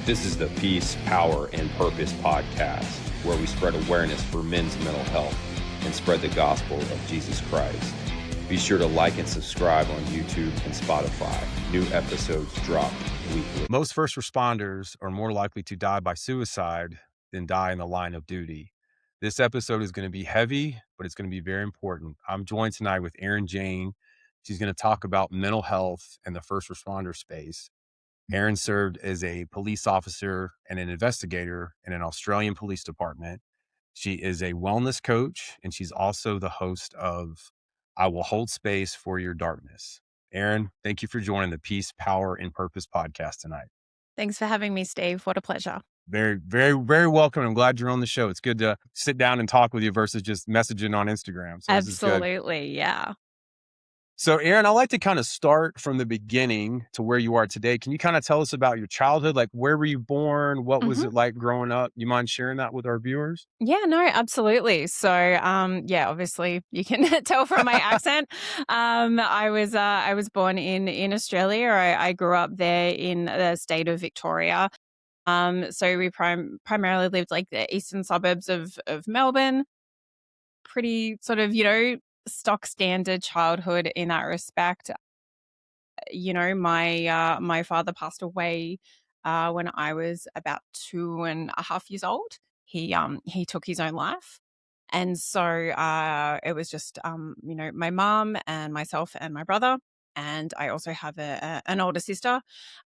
This is the Peace, Power, and Purpose podcast, where we spread awareness for men's mental health and spread the gospel of Jesus Christ. Be sure to like and subscribe on YouTube and Spotify. New episodes drop weekly. Most first responders are more likely to die by suicide than die in the line of duty. This episode is going to be heavy, but it's going to be very important. I'm joined tonight with Erin Nugent. She's going to talk about mental health and the first responder space. Erin served as a police officer and an investigator in an Australian police department. She is a wellness coach, and she's also the host of I Will Hold Space for Your Darkness. Erin, thank you for joining the Peace, Power, and Purpose podcast tonight. Thanks for having me, Steve. What a pleasure. Very, very, very welcome. I'm glad you're on the show. It's good to sit down and talk with you versus just messaging on Instagram. So this is good. Absolutely, yeah. So, Erin, I like to kind of start from the beginning to where you are today. Can you kind of tell us about your childhood? Like, where were you born? What was it like growing up? You mind sharing that with our viewers? Yeah, no, absolutely. So, obviously you can tell from my accent. I was born in Australia. I grew up there in the state of Victoria. So we primarily lived like the eastern suburbs of Melbourne. Pretty sort of, stock standard childhood in that respect. My father passed away when I was about 2.5 years old. He took his own life. And so it was just, my mom and myself and my brother. And I also have an older sister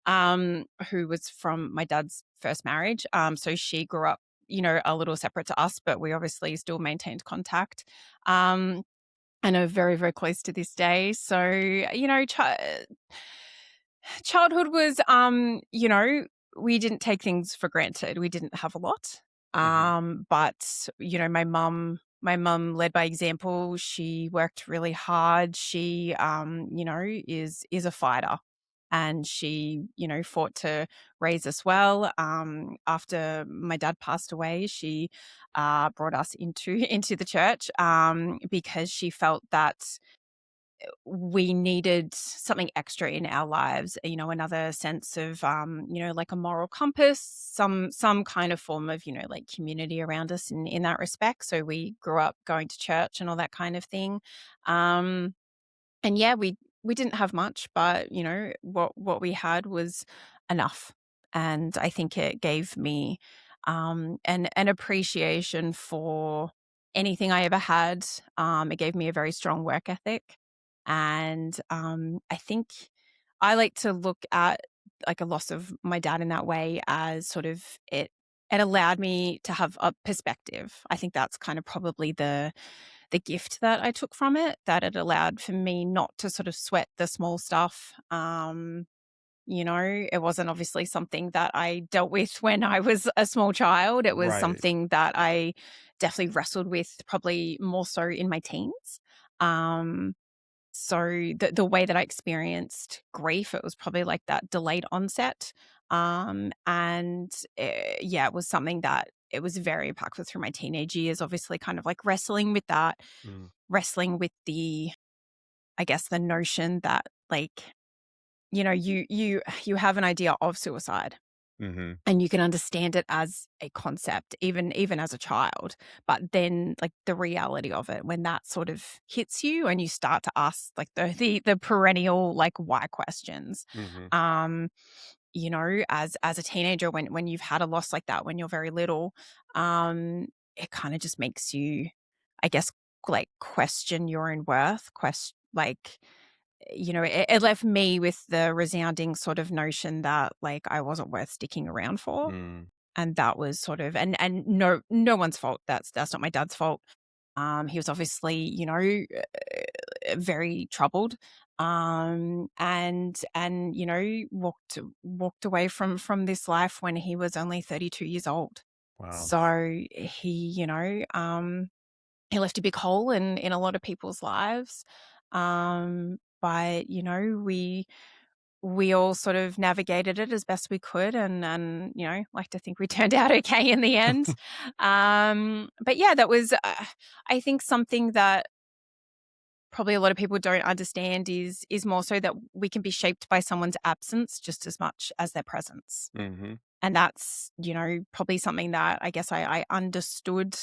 who was from my dad's first marriage. So she grew up, a little separate to us, but we obviously still maintained contact. And are very, very close to this day. So, childhood was, we didn't take things for granted. We didn't have a lot. But, my mum led by example. She worked really hard. She, is a fighter. And she, fought to raise us well. After my dad passed away, she brought us into the church because she felt that we needed something extra in our lives, another sense of, like a moral compass, some kind of form of, like community around us in that respect. So we grew up going to church and all that kind of thing. And yeah, we didn't have much, but what we had was enough. And I think it gave me an appreciation for anything I ever had. It gave me a very strong work ethic. And I think I like to look at like a loss of my dad in that way as sort of it allowed me to have a perspective. I think that's kind of probably the gift that I took from it, that it allowed for me not to sort of sweat the small stuff. It wasn't obviously something that I dealt with when I was a small child. It was Right. something that I definitely wrestled with probably more so in my teens. So the way that I experienced grief, it was probably like that delayed onset. It was something that it was very impactful through my teenage years, obviously kind of like wrestling with that, wrestling with I guess the notion that like, you have an idea of suicide. And you can understand it as a concept, even as a child. But then like the reality of it, when that sort of hits you and you start to ask like the perennial like why questions, as a teenager, when you've had a loss like that, when you're very little, it kind of just makes you, I guess, like question your own worth, it left me with the resounding sort of notion that like I wasn't worth sticking around for. And that was sort of, and no one's fault. That's not my dad's fault. He was obviously, very troubled. And walked away from this life when he was only 32 years old. Wow. So he left a big hole in a lot of people's lives. But we all sort of navigated it as best we could, and like to think we turned out okay in the end. But yeah, that was I think something that probably a lot of people don't understand is more so that we can be shaped by someone's absence just as much as their presence. Mm-hmm. And that's, probably something that I guess I understood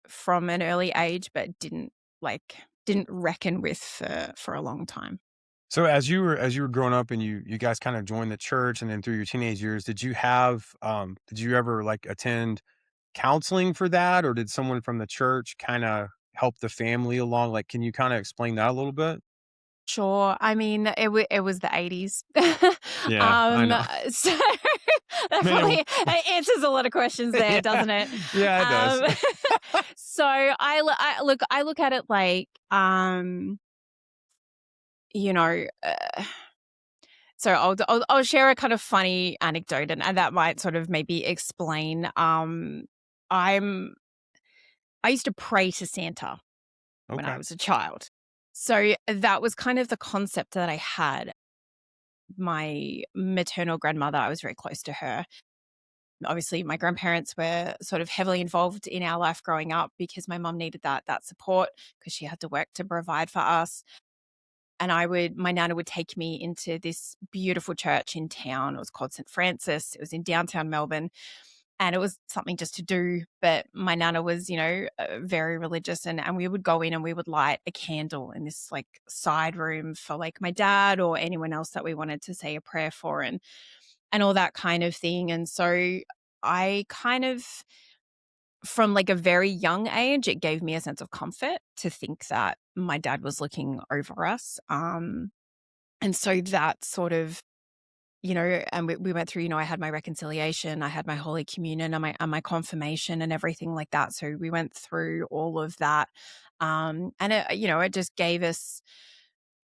from an early age, but didn't reckon with for a long time. So as you were growing up and you guys kind of joined the church and then through your teenage years, did you ever like attend counseling for that, or did someone from the church kind of help the family along? Like, can you kind of explain that a little bit? Sure. I mean, it was the 80s. Yeah, I know. So that Man, probably answers a lot of questions there, yeah, doesn't it? yeah, it does. So I look at it like, you know, so I'll share a kind of funny anecdote, and that might sort of maybe explain. I used to pray to Santa when I Okay. was a child. So that was kind of the concept that I had. My maternal grandmother, I was very close to her. Obviously, my grandparents were sort of heavily involved in our life growing up because my mum needed that support because she had to work to provide for us. And my nana would take me into this beautiful church in town. It was called St. Francis. It was in downtown Melbourne. And it was something just to do. But my nana was, very religious. And we would go in and we would light a candle in this like side room for like my dad or anyone else that we wanted to say a prayer for and all that kind of thing. And so I kind of, from like a very young age, it gave me a sense of comfort to think that my dad was looking over us. And so that sort of, and we went through, I had my reconciliation, I had my Holy Communion and my confirmation and everything like that. So we went through all of that. And it just gave us,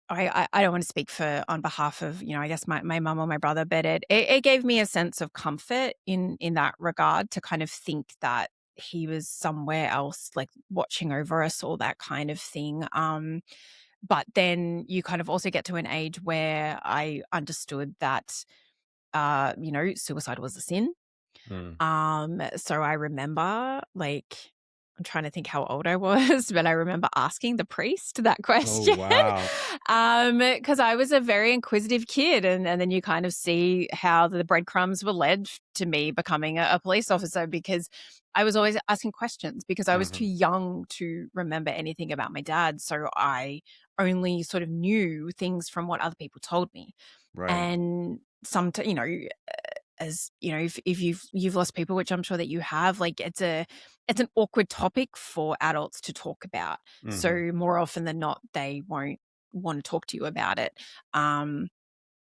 I don't want to speak on behalf of, I guess my mum or my brother, but it gave me a sense of comfort in that regard to kind of think that he was somewhere else, like watching over us, all that kind of thing. But then you kind of also get to an age where I understood that, suicide was a sin. Mm. So I remember, like, I'm trying to think how old I was, but I remember asking the priest that Oh, question. wow. Because I was a very inquisitive kid, and then you kind of see how the breadcrumbs were led to me becoming a police officer because I was always asking questions because I was too Mhm. young to remember anything about my dad. So I only sort of knew things from what other people told me. Right. And as if you've lost people, which I'm sure that you have, like it's an awkward topic for adults to talk about. Mhm. So more often than not, they won't want to talk to you about it.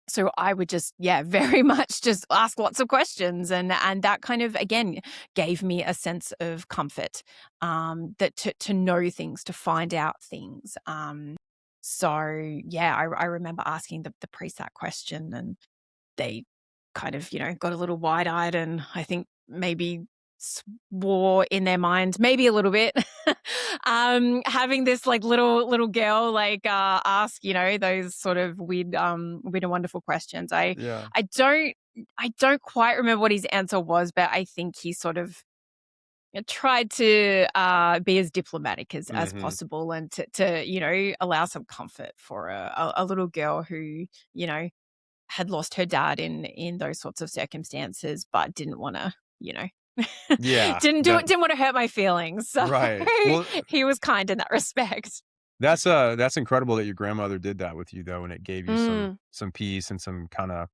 So I would just, very much just ask lots of questions, and that kind of again gave me a sense of comfort, that to know things, to find out things. So yeah, I remember asking the priest that question, and they kind of, got a little wide-eyed and I think maybe swore in their mind, maybe a little bit, having this like little girl like ask, those sort of weird and wonderful questions. Yeah. I don't quite remember what his answer was, but I think he sort of tried to be as diplomatic as Mhm. possible and to allow some comfort for a little girl who, had lost her dad in those sorts of circumstances, but didn't want to, Yeah. didn't want to hurt my feelings. So Right. Well, he was kind in that respect. that's incredible that your grandmother did that with you though, and it gave you Mm, some peace and some kinda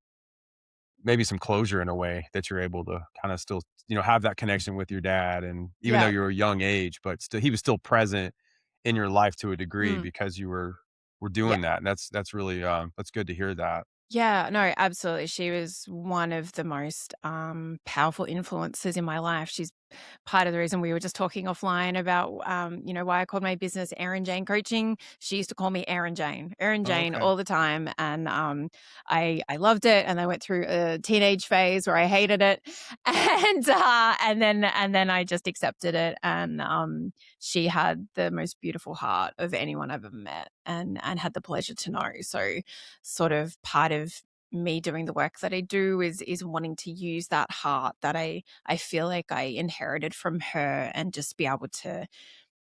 maybe some closure in a way that you're able to kinda still, have that connection with your dad, and even though yeah. you were a young age, but still he was still present in your life to a degree Mm, because you were yeah. doing that, and that's really, that's good to hear that. Yeah, no, absolutely. She was one of the most powerful influences in my life. She's part of the reason we were just talking offline about, why I called my business Erin Jane Coaching. She used to call me Erin Oh, Jane okay. all the time, and I loved it. And I went through a teenage phase where I hated it, and then I just accepted it. And she had the most beautiful heart of anyone I've ever met, and had the pleasure to know. So sort of part of me doing the work that I do is wanting to use that heart that I feel like I inherited from her and just be able to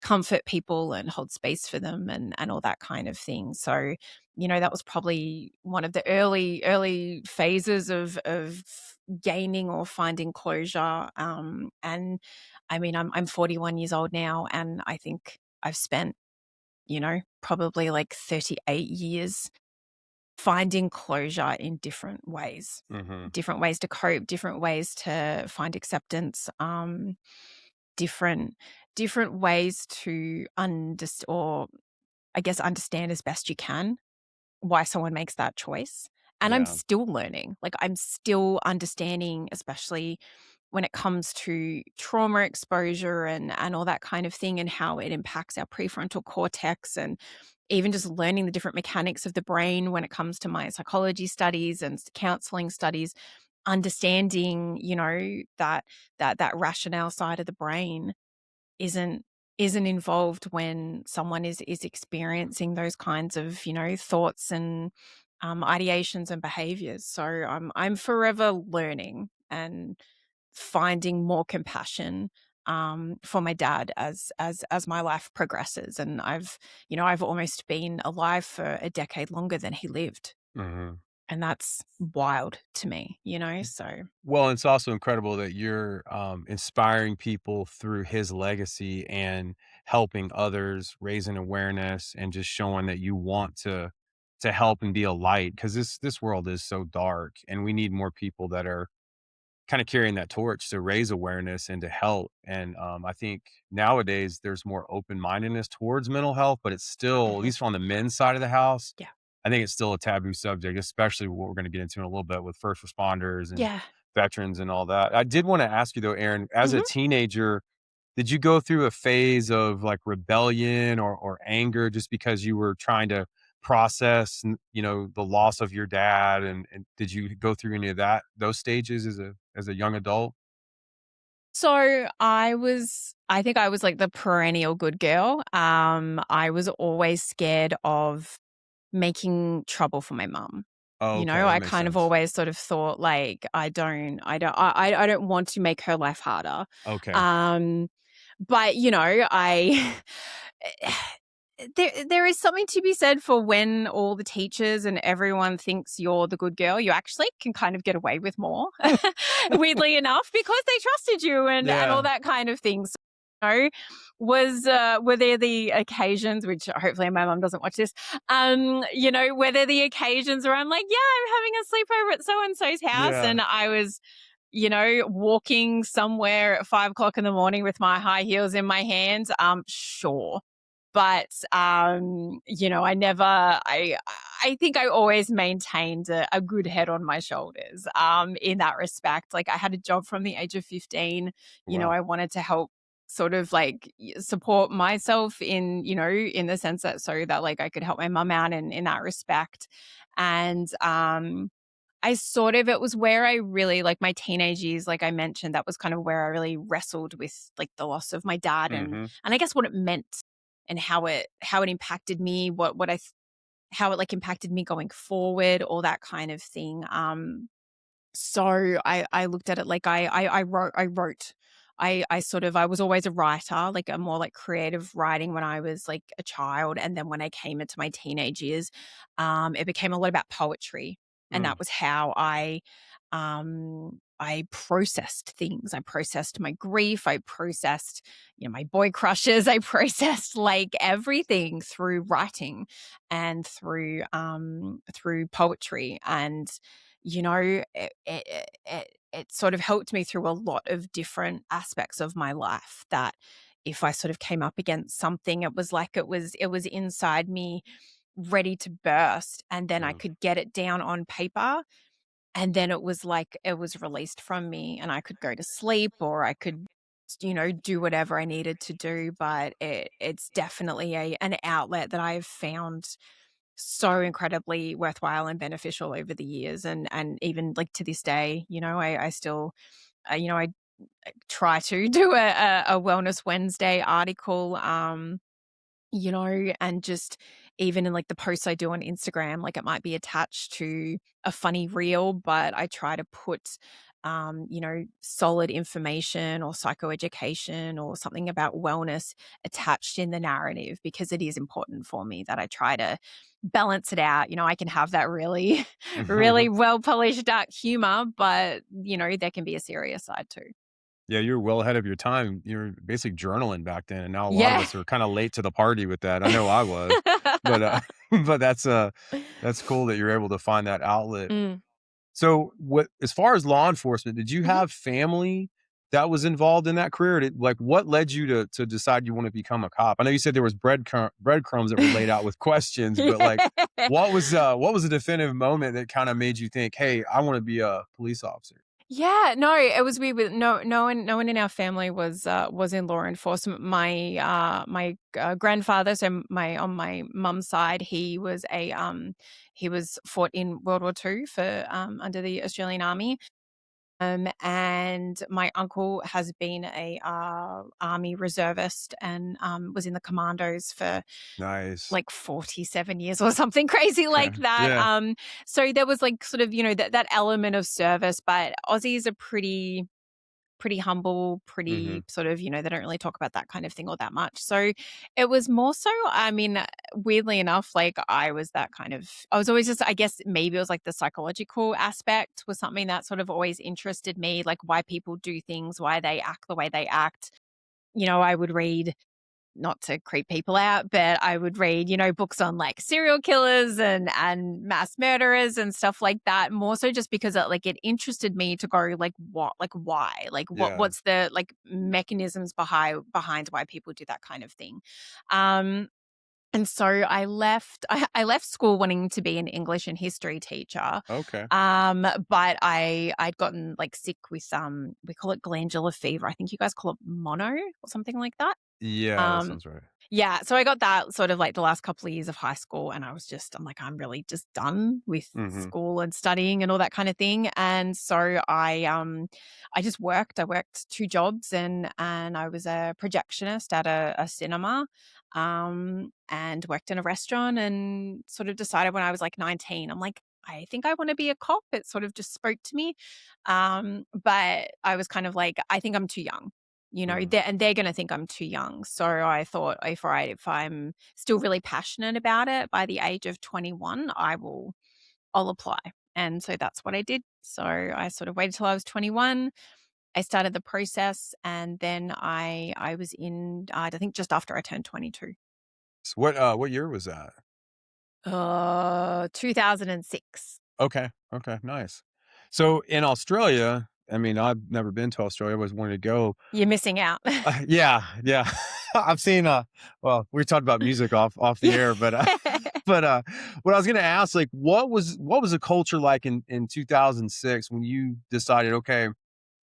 comfort people and hold space for them and all that kind of thing. So, that was probably one of the early phases of gaining or finding closure. And I mean, I'm 41 years old now, and I think I've spent, probably like 38 years finding closure in Mm-hmm. different ways to cope, different ways to find acceptance, different ways to understand as best you can why someone makes that choice. And I'm Yeah. still learning. Like, I'm still understanding, especially when it comes to trauma exposure and all that kind of thing, and how it impacts our prefrontal cortex, and even just learning the different mechanics of the brain when it comes to my psychology studies and counseling studies, understanding, that rationale side of the brain isn't involved when someone is experiencing those kinds of, thoughts and ideations and behaviors. So I'm forever learning and finding more compassion for my dad as my life progresses. And I've almost been alive for a decade longer than he lived, Mm-hmm. and that's wild to me. So Well, it's also incredible that you're inspiring people through his legacy and helping others, raising awareness, and just showing that you want to help and be a light, because this world is so dark, and we need more people that are kind of carrying that torch to raise awareness and to help. And I think nowadays there's more open mindedness towards mental health, but it's still, at mhm, least on the men's side of the house, yeah, I think it's still a taboo subject, especially what we're going to get into in a little bit with first responders and yeah. veterans and all that. I did want to ask you though, Erin, as a Mhm. teenager, did you go through a phase of like rebellion or anger just because you were trying to process, the loss of your dad? And did you go through any of those stages as a young adult? So I think I was like the perennial good girl. I was always scared of making trouble for my mum. Oh, okay, that I makes kind of sense. always sort of thought like I don't want to make her life harder. Okay. Um, but I there is something to be said for when all the teachers and everyone thinks you're the good girl, you actually can kind of get away with more, weirdly enough, because they trusted you and all Yeah. that kind of thing. So, were there the occasions, which hopefully my mum doesn't watch this, were there the occasions where I'm like, yeah, I'm having a sleepover at so and so's house, Yeah. and I was walking somewhere at 5 o'clock in the morning with my high heels in my hands? Sure. But, I think I always maintained a good head on my shoulders, in that respect. Like, I had a job from the age of 15. Wow. I wanted to help sort of like support myself in the sense that so that like I could help my mum out in that respect. And, it was where I really like my teenage years, like I mentioned, that was kind of where I really wrestled with like the loss of my dad Hmm. and I guess what it meant and how it impacted me, how it like impacted me going forward, all that kind of thing. So I looked at it like I was always a writer, like a more like creative writing when I was like a child. And then when I came into my teenage years, it became a lot about poetry. And Mm. that was how I processed things. I processed my grief. I processed, my boy crushes. I processed like everything through writing and through poetry. And it sort of helped me through a lot of different aspects of my life that if I sort of came up against something, it was like it was inside me ready to burst, and then I Mm. could get it down on paper, and then it was like it was released from me and I could go to sleep or I could do whatever I needed to do. But it's definitely an outlet that I've found so incredibly worthwhile and beneficial over the years, and even like to this day, I still I try to do a wellness Wednesday article, and just even in like the posts I do on Instagram, like it might be attached to a funny reel, but I try to put solid information or psychoeducation or something about wellness attached in the narrative, because it is important for me that I try to balance it out. I can have that really, really well polished dark humor, but there can be a serious side too. Yeah, you're well ahead of your time. You're basically journaling back then, and now a lot of Yeah. us are kind of late to the party with that. I know I was, but but that's cool that you're able to find that outlet. Mm. So, what as far as law enforcement, did you Mhm. have family that was involved in that career? What led you to decide you want to become a cop? I know you said there was breadcrumbs that were laid out with questions, but like, Yeah. what was a definitive moment that kind of made you think, "Hey, I want to be a police officer"? Yeah, no, it was weird. No one in our family was in law enforcement. My grandfather, so my on my mum's side, he was fought in World War II for under the Australian Army. And my uncle has been a army reservist and was in the commandos for Nice. like 47 years or something crazy like that. Yeah. So there was like sort of, that element of service, but Aussies are pretty humble, Hmm. pretty sort of, they don't really talk about that kind of thing all that much. So it was more so, I mean, weirdly enough, like I was always just, I guess maybe it was like the psychological aspect was something that sort of always interested me, like why people do things, why they act the way they act. I would read, not to creep people out, but I would read, books on like serial killers and mass murderers and stuff like that. More so just because it interested me to go like what, like why, like Yeah. what's the like mechanisms behind why people do that kind of thing. Um, and so I left school wanting to be an English and history teacher. Okay. But I'd gotten like sick with we call it glandular fever. I think you guys call it mono or something like that. Yeah, that Um, sounds right. yeah, so I got that sort of like the last couple of years of high school, and I'm like, I'm really just done with Hmm. school and studying and all that kind of thing. And so I just worked. I worked two jobs, and I was a projectionist at a cinema, and worked in a restaurant, and sort of decided when I was like 19, I'm like, I think I want to be a cop. It sort of just spoke to me. But I was kind of like, I think I'm too young, Mm. they're going to think I'm too young. So I thought if I'm still really passionate about it by the age of 21, I'll apply. And so that's what I did. So I sort of waited till I was 21. I started the process, and then I was in, I think just after I turned 22. So what year was that? 2006. Okay. Okay. Nice. So in Australia, I mean, I've never been to Australia. I always wanted to go. You're missing out. Yeah, yeah. I've seen. Well, we talked about music off the Yeah. air, but but what I was going to ask, like, what was the culture like in 2006 when you decided, okay,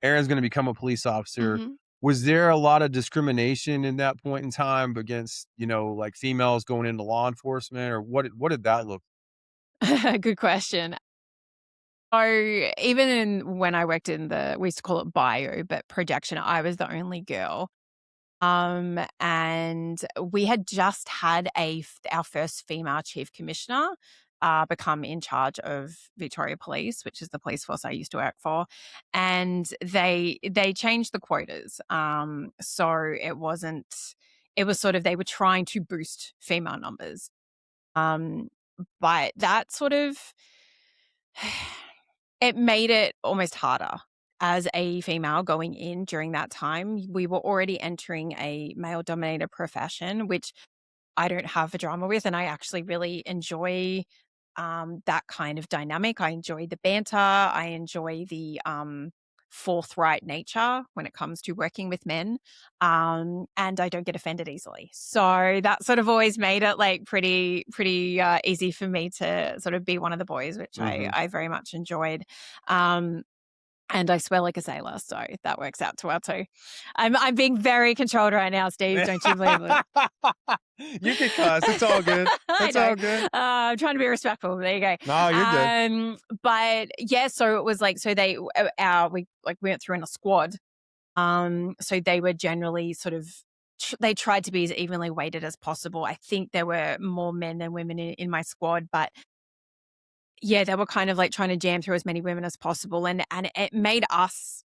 Aaron's going to become a police officer? Mhm. Was there a lot of discrimination in that point in time against, like females going into law enforcement, or what did that look? Good question. So when I worked in we used to call it bio, but projection, I was the only girl. And we had just had our first female chief commissioner become in charge of Victoria Police, which is the police force I used to work for, and they changed the quotas. So it wasn't. It was sort of they were trying to boost female numbers. Um, but that sort of it made it almost harder as a female going in during that time. We were already entering a male-dominated profession, which I don't have a drama with, and I actually really enjoy, that kind of dynamic. I enjoy the banter. I enjoy the, forthright nature when it comes to working with men, and I don't get offended easily. So that sort of always made it, like, pretty, easy for me to sort of be one of the boys, which Mhm. I very much enjoyed. Um, and I swear like a sailor, so that works out too well too. I'm being very controlled right now, Steve, don't you believe it? You can cuss. It's all good. I It's know. all good. I'm trying to be respectful. There you go. No, you're good. But yeah, so it was like, so we went through in a squad. So they were generally sort of, they tried to be as evenly weighted as possible. I think there were more men than women in my squad, but they were kind of like trying to jam through as many women as possible, and it made us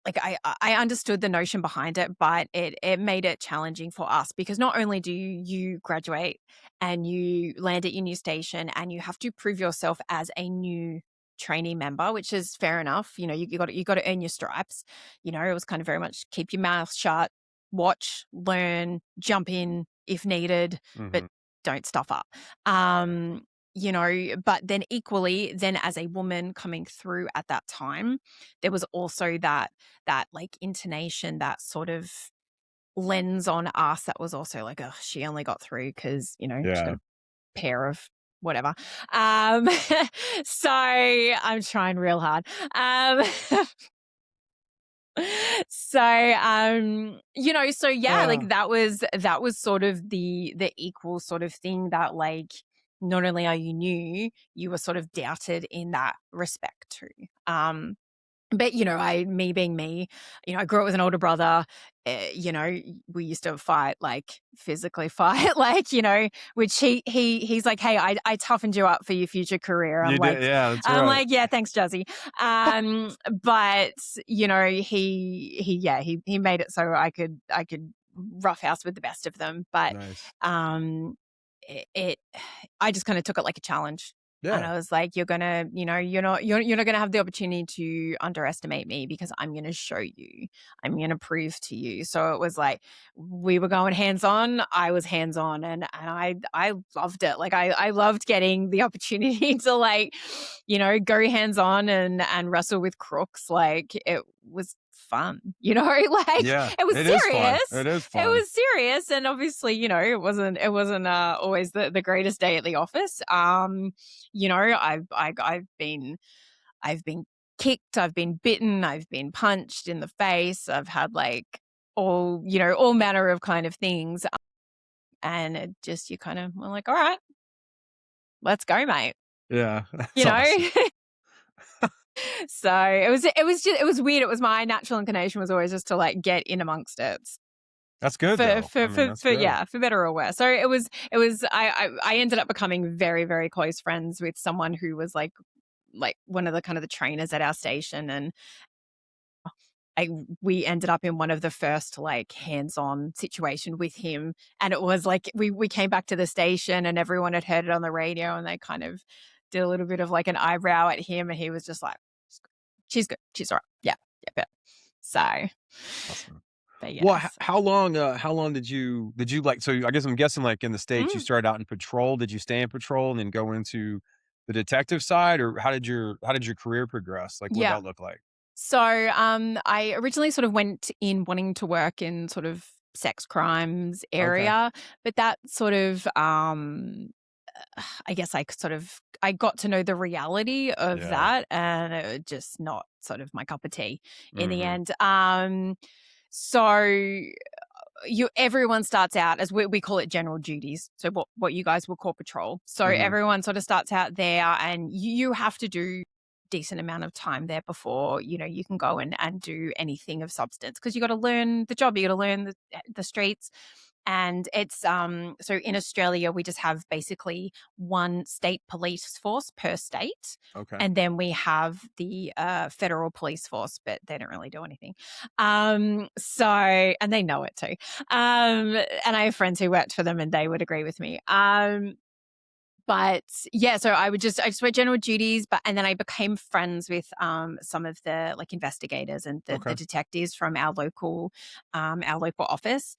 like I understood the notion behind it, but it made it challenging for us because not only do you graduate and you land at your new station and you have to prove yourself as a new trainee member, which is fair enough. You got to earn your stripes. It was kind of very much keep your mouth shut, watch, learn, jump in if needed, but Mm-hmm. don't stuff up. But then equally, then as a woman coming through at that time, there was also that like intonation, that sort of lens on us that was also like, oh, she only got through because, she's got Yeah. a pair of whatever. Um, so I'm trying real hard. So like that was sort of the equal sort of thing that like not only are you new, you were sort of doubted in that respect too. But me being me, I grew up with an older brother. We used to fight, like physically fight, like which he's like, hey, I toughened you up for your future career. You did, yeah, that's I'm right. like, yeah, thanks, Jazzy. But he made it so I could roughhouse with the best of them. But Nice. I just kind of took it like a challenge. And Yeah. I was like, you're gonna, you're not gonna have the opportunity to underestimate me because I'm gonna show you. I'm gonna prove to you. So it was like we were going hands on. I was hands on, and I loved it. Like I loved getting the opportunity to like, go hands on and wrestle with crooks. Like it was fun, like Yeah. it was It is fun. serious. It is It fun. was serious, and obviously, it wasn't always the greatest day at the office. I've been kicked, I've been bitten, I've been punched in the face, I've had like all manner of kind of things, and it just you kind of were like, all right, let's go, mate. Yeah. That's You know. awesome. So it was weird. It was my natural inclination was always just to like get in amongst it. That's good For though. for I mean, for, that's for good. yeah, for better or worse. So it was I ended up becoming very, very close friends with someone who was like one of the kind of the trainers at our station, and we ended up in one of the first like hands-on situation with him, and it was like we came back to the station and everyone had heard it on the radio, and they kind of did a little bit of like an eyebrow at him, and he was just like, she's good, she's all right, yeah. So Awesome. but Well, yes. how long did you like, so I guess I'm guessing like in the States, you Mm, started out in patrol. Did you stay in patrol and then go into the detective side, or how did your career progress? Like, what yeah. that look like? So, I originally sort of went in wanting to work in sort of sex crimes Okay. area, but that sort of, I guess I got to know the reality of Yeah. that, and it was just not sort of my cup of tea in the Mm-hmm. end. So everyone starts out as we call it general duties. So what you guys will call patrol. So Mm-hmm. everyone sort of starts out there, and you have to do decent amount of time there before you can go and do anything of substance, because you got to learn the job, you got to learn the streets. And it's so in Australia we just have basically one state police force per state, Okay. and then we have the federal police force, but they don't really do anything. So, and they know it too. And I have friends who worked for them, and they would agree with me. But yeah, so I just went general duties, and then I became friends with some of the like investigators and the Okay. detectives from our local office.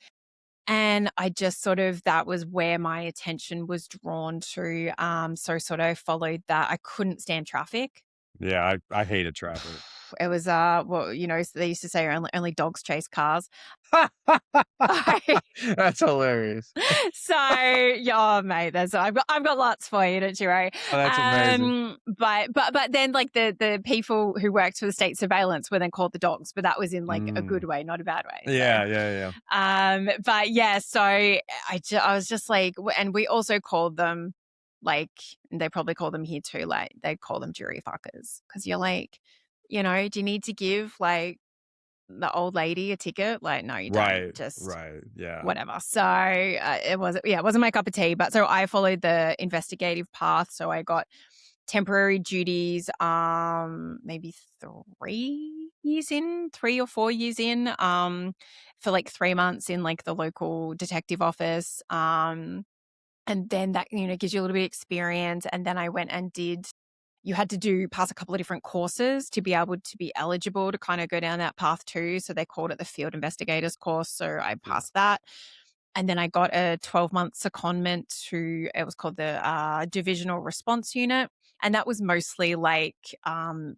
And I just sort of that was where my attention was drawn to. So sort of followed that. I couldn't stand traffic. Yeah, I hated traffic. It was so they used to say only dogs chase cars. That's hilarious. So yeah, oh, mate, I've got lots for you, don't you worry. Oh, that's amazing. But then like the people who worked for the state surveillance were then called the dogs, but that was in like a good Mm. way, not a bad way. So Yeah, yeah, yeah. but yeah, so I was just like, and we also called them like, and they probably call them here too, like they call them jury fuckers, because you're like, do you need to give like the old lady a ticket. Like, no, you don't. Right, Just right, yeah. whatever. So it wasn't my cup of tea. But so I followed the investigative path. So I got temporary duties, maybe 3 or 4 years in, for like 3 months in like the local detective office. And then that, gives you a little bit of experience. And then I went and you had to pass a couple of different courses to be able to be eligible to kind of go down that path too. So they called it the field investigators course. So I Yeah. passed that. And then I got a 12-month secondment it was called the Divisional Response Unit. And that was mostly like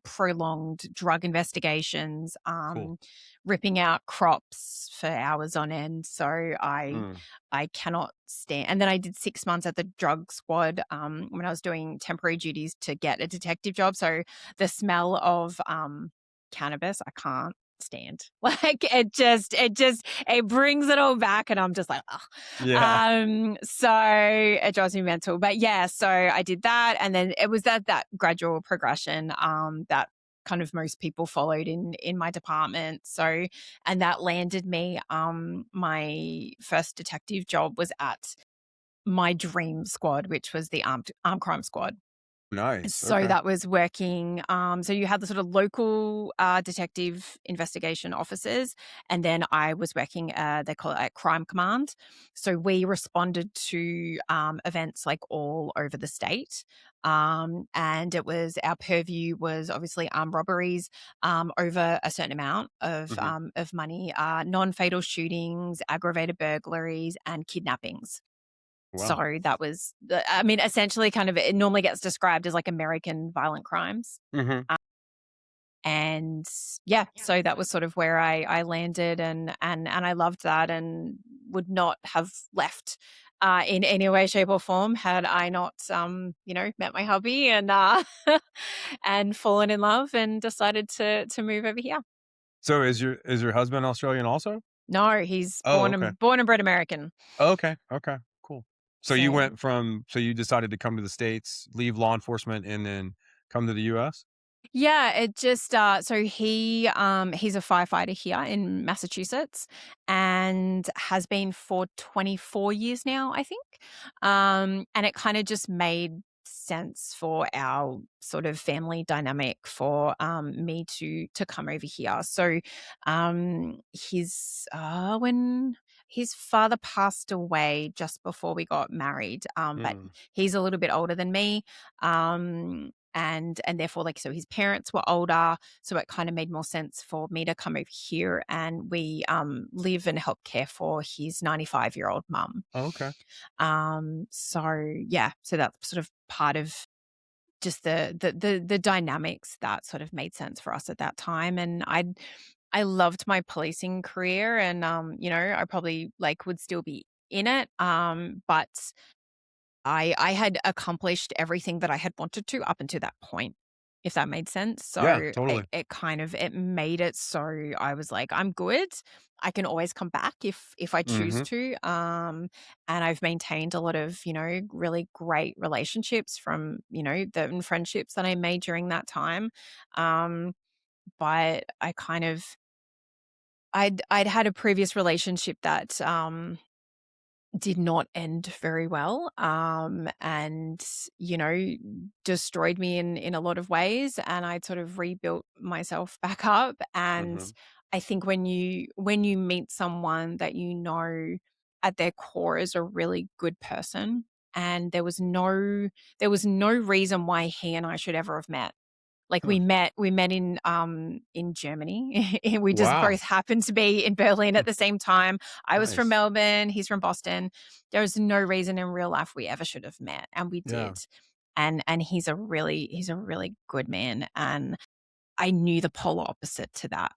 prolonged drug investigations, Cool. ripping out crops for hours on end. So Mm, I cannot stand. And then I did 6 months at the drug squad when I was doing temporary duties to get a detective job. So the smell of cannabis, I can't stand. Like it brings it all back, and I'm just like, ugh. yeah. So it drives me mental. But yeah, so I did that, and then it was that gradual progression that kind of most people followed in my department. So, and that landed me. My first detective job was at my dream squad, which was the armed crime squad. Nice, So okay. that was working. So you had the sort of local detective investigation officers, and then I was working. They call it a crime command. So we responded to events like all over the state, and our purview was obviously armed robberies over a certain amount Mhm. of money, non-fatal shootings, aggravated burglaries, and kidnappings. Wow. So that was I mean, essentially kind of it normally gets described as like American violent crimes. Mhm. And yeah, so that was sort of where I landed, and I loved that and would not have left in any way, shape, or form had I not met my hubby and and fallen in love and decided to move over here. So is your husband Australian also? No, he's Oh, okay. born and bred American. Okay, okay, cool. So So you decided to come to the States, leave law enforcement, and then come to the US? yeah, it just so he's a firefighter here in Massachusetts and has been for 24 years now, I think. And it kind of just made sense for our sort of family dynamic for me to come over here. So when his father passed away just before we got married, but Mm, he's a little bit older than me. And therefore, like, so his parents were older, so it kind of made more sense for me to come over here, and we live and help care for his 95-year-old mum. okay. So yeah, so that's sort of part of just the dynamics that sort of made sense for us at that time. And I loved my policing career, and I probably like would still be in it, but I had accomplished everything that I had wanted to up until that point, if that made sense. Yeah, So totally. it kind of it made it so I was like, I'm good. I can always come back if I choose Mhm. to. And I've maintained a lot of, really great relationships from, the friendships that I made during that time. Um, but I kind of I'd had a previous relationship that did not end very well, and destroyed me in a lot of ways, and I'd sort of rebuilt myself back up. And Mhm. I think when you meet someone that at their core is a really good person, and there was no reason why he and I should ever have met. Like, Huh. we met in Germany. We just Wow. both happened to be in Berlin Huh. at the same time. I was from Nice. Melbourne, he's from Boston. There was no reason in real life we ever should have met, and we Yeah. did. And he's a really good man, and I knew the polar opposite to that.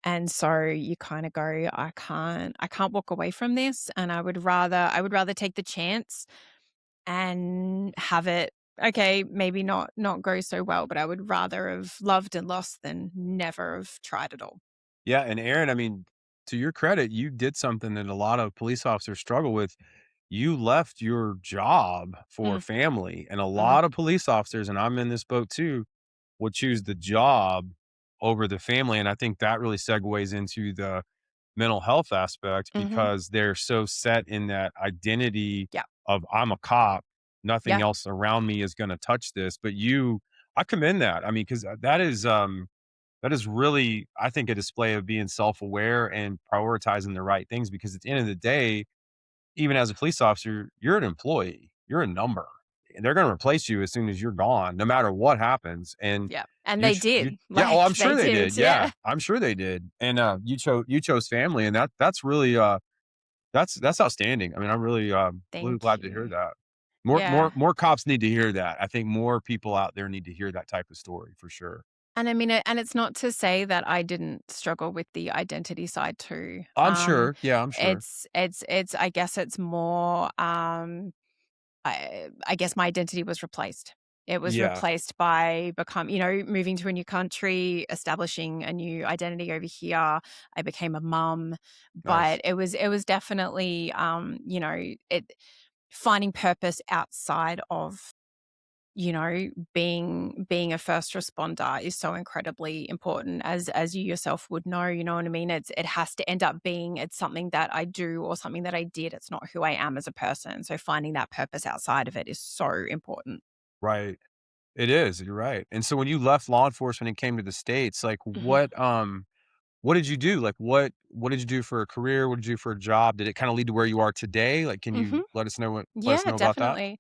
And so you kind of go, I can't walk away from this, and I would rather take the chance and have it okay, maybe not go so well, but I would rather have loved and lost than never have tried at all. Yeah, and Aaron, I mean, to your credit, you did something that a lot of police officers struggle with. You left your job for Mm, family, and a mhm, lot of police officers, and I'm in this boat too, will choose the job over the family. And I think that really segues into the mental health aspect Mhm. because they're so set in that identity Yeah. of I'm a cop, nothing Yeah. else around me is going to touch this. But I commend that. I mean, because that is really, I think, a display of being self aware and prioritizing the right things. Because at the end of the day, even as a police officer, you're an employee, you're a number. And they're going to replace you as soon as you're gone, no matter what happens. And Yeah. And they you did. yeah, oh, Like, I'm they sure they did. did. Yeah, Yeah. I'm sure they did. And you chose family, and that's really that's outstanding. I mean, I'm really really Thank glad to hear you. that. Yeah. More cops need to hear that. I think more people out there need to hear that type of story for sure. And I mean, and it's not to say that I didn't struggle with the identity side too. I'm sure. Yeah, I'm sure. It's I guess it's more, I guess my identity was replaced. It was Yeah, replaced by moving to a new country, establishing a new identity over here. I became a mum, nice. but it was definitely, it finding purpose outside of, being a first responder is so incredibly important, as you yourself would know. You know what I mean? It has to end up being, it's something that I do or something that I did. It's not who I am as a person. So finding that purpose outside of it is so important. Right. It is. You're right. And so when you left law enforcement and came to the States, like Hmm. what did you do? Like what did you do for a career? What did you do for a job? Did it kind of lead to where you are today? Like can Hmm. you let us Yeah, know about that? definitely.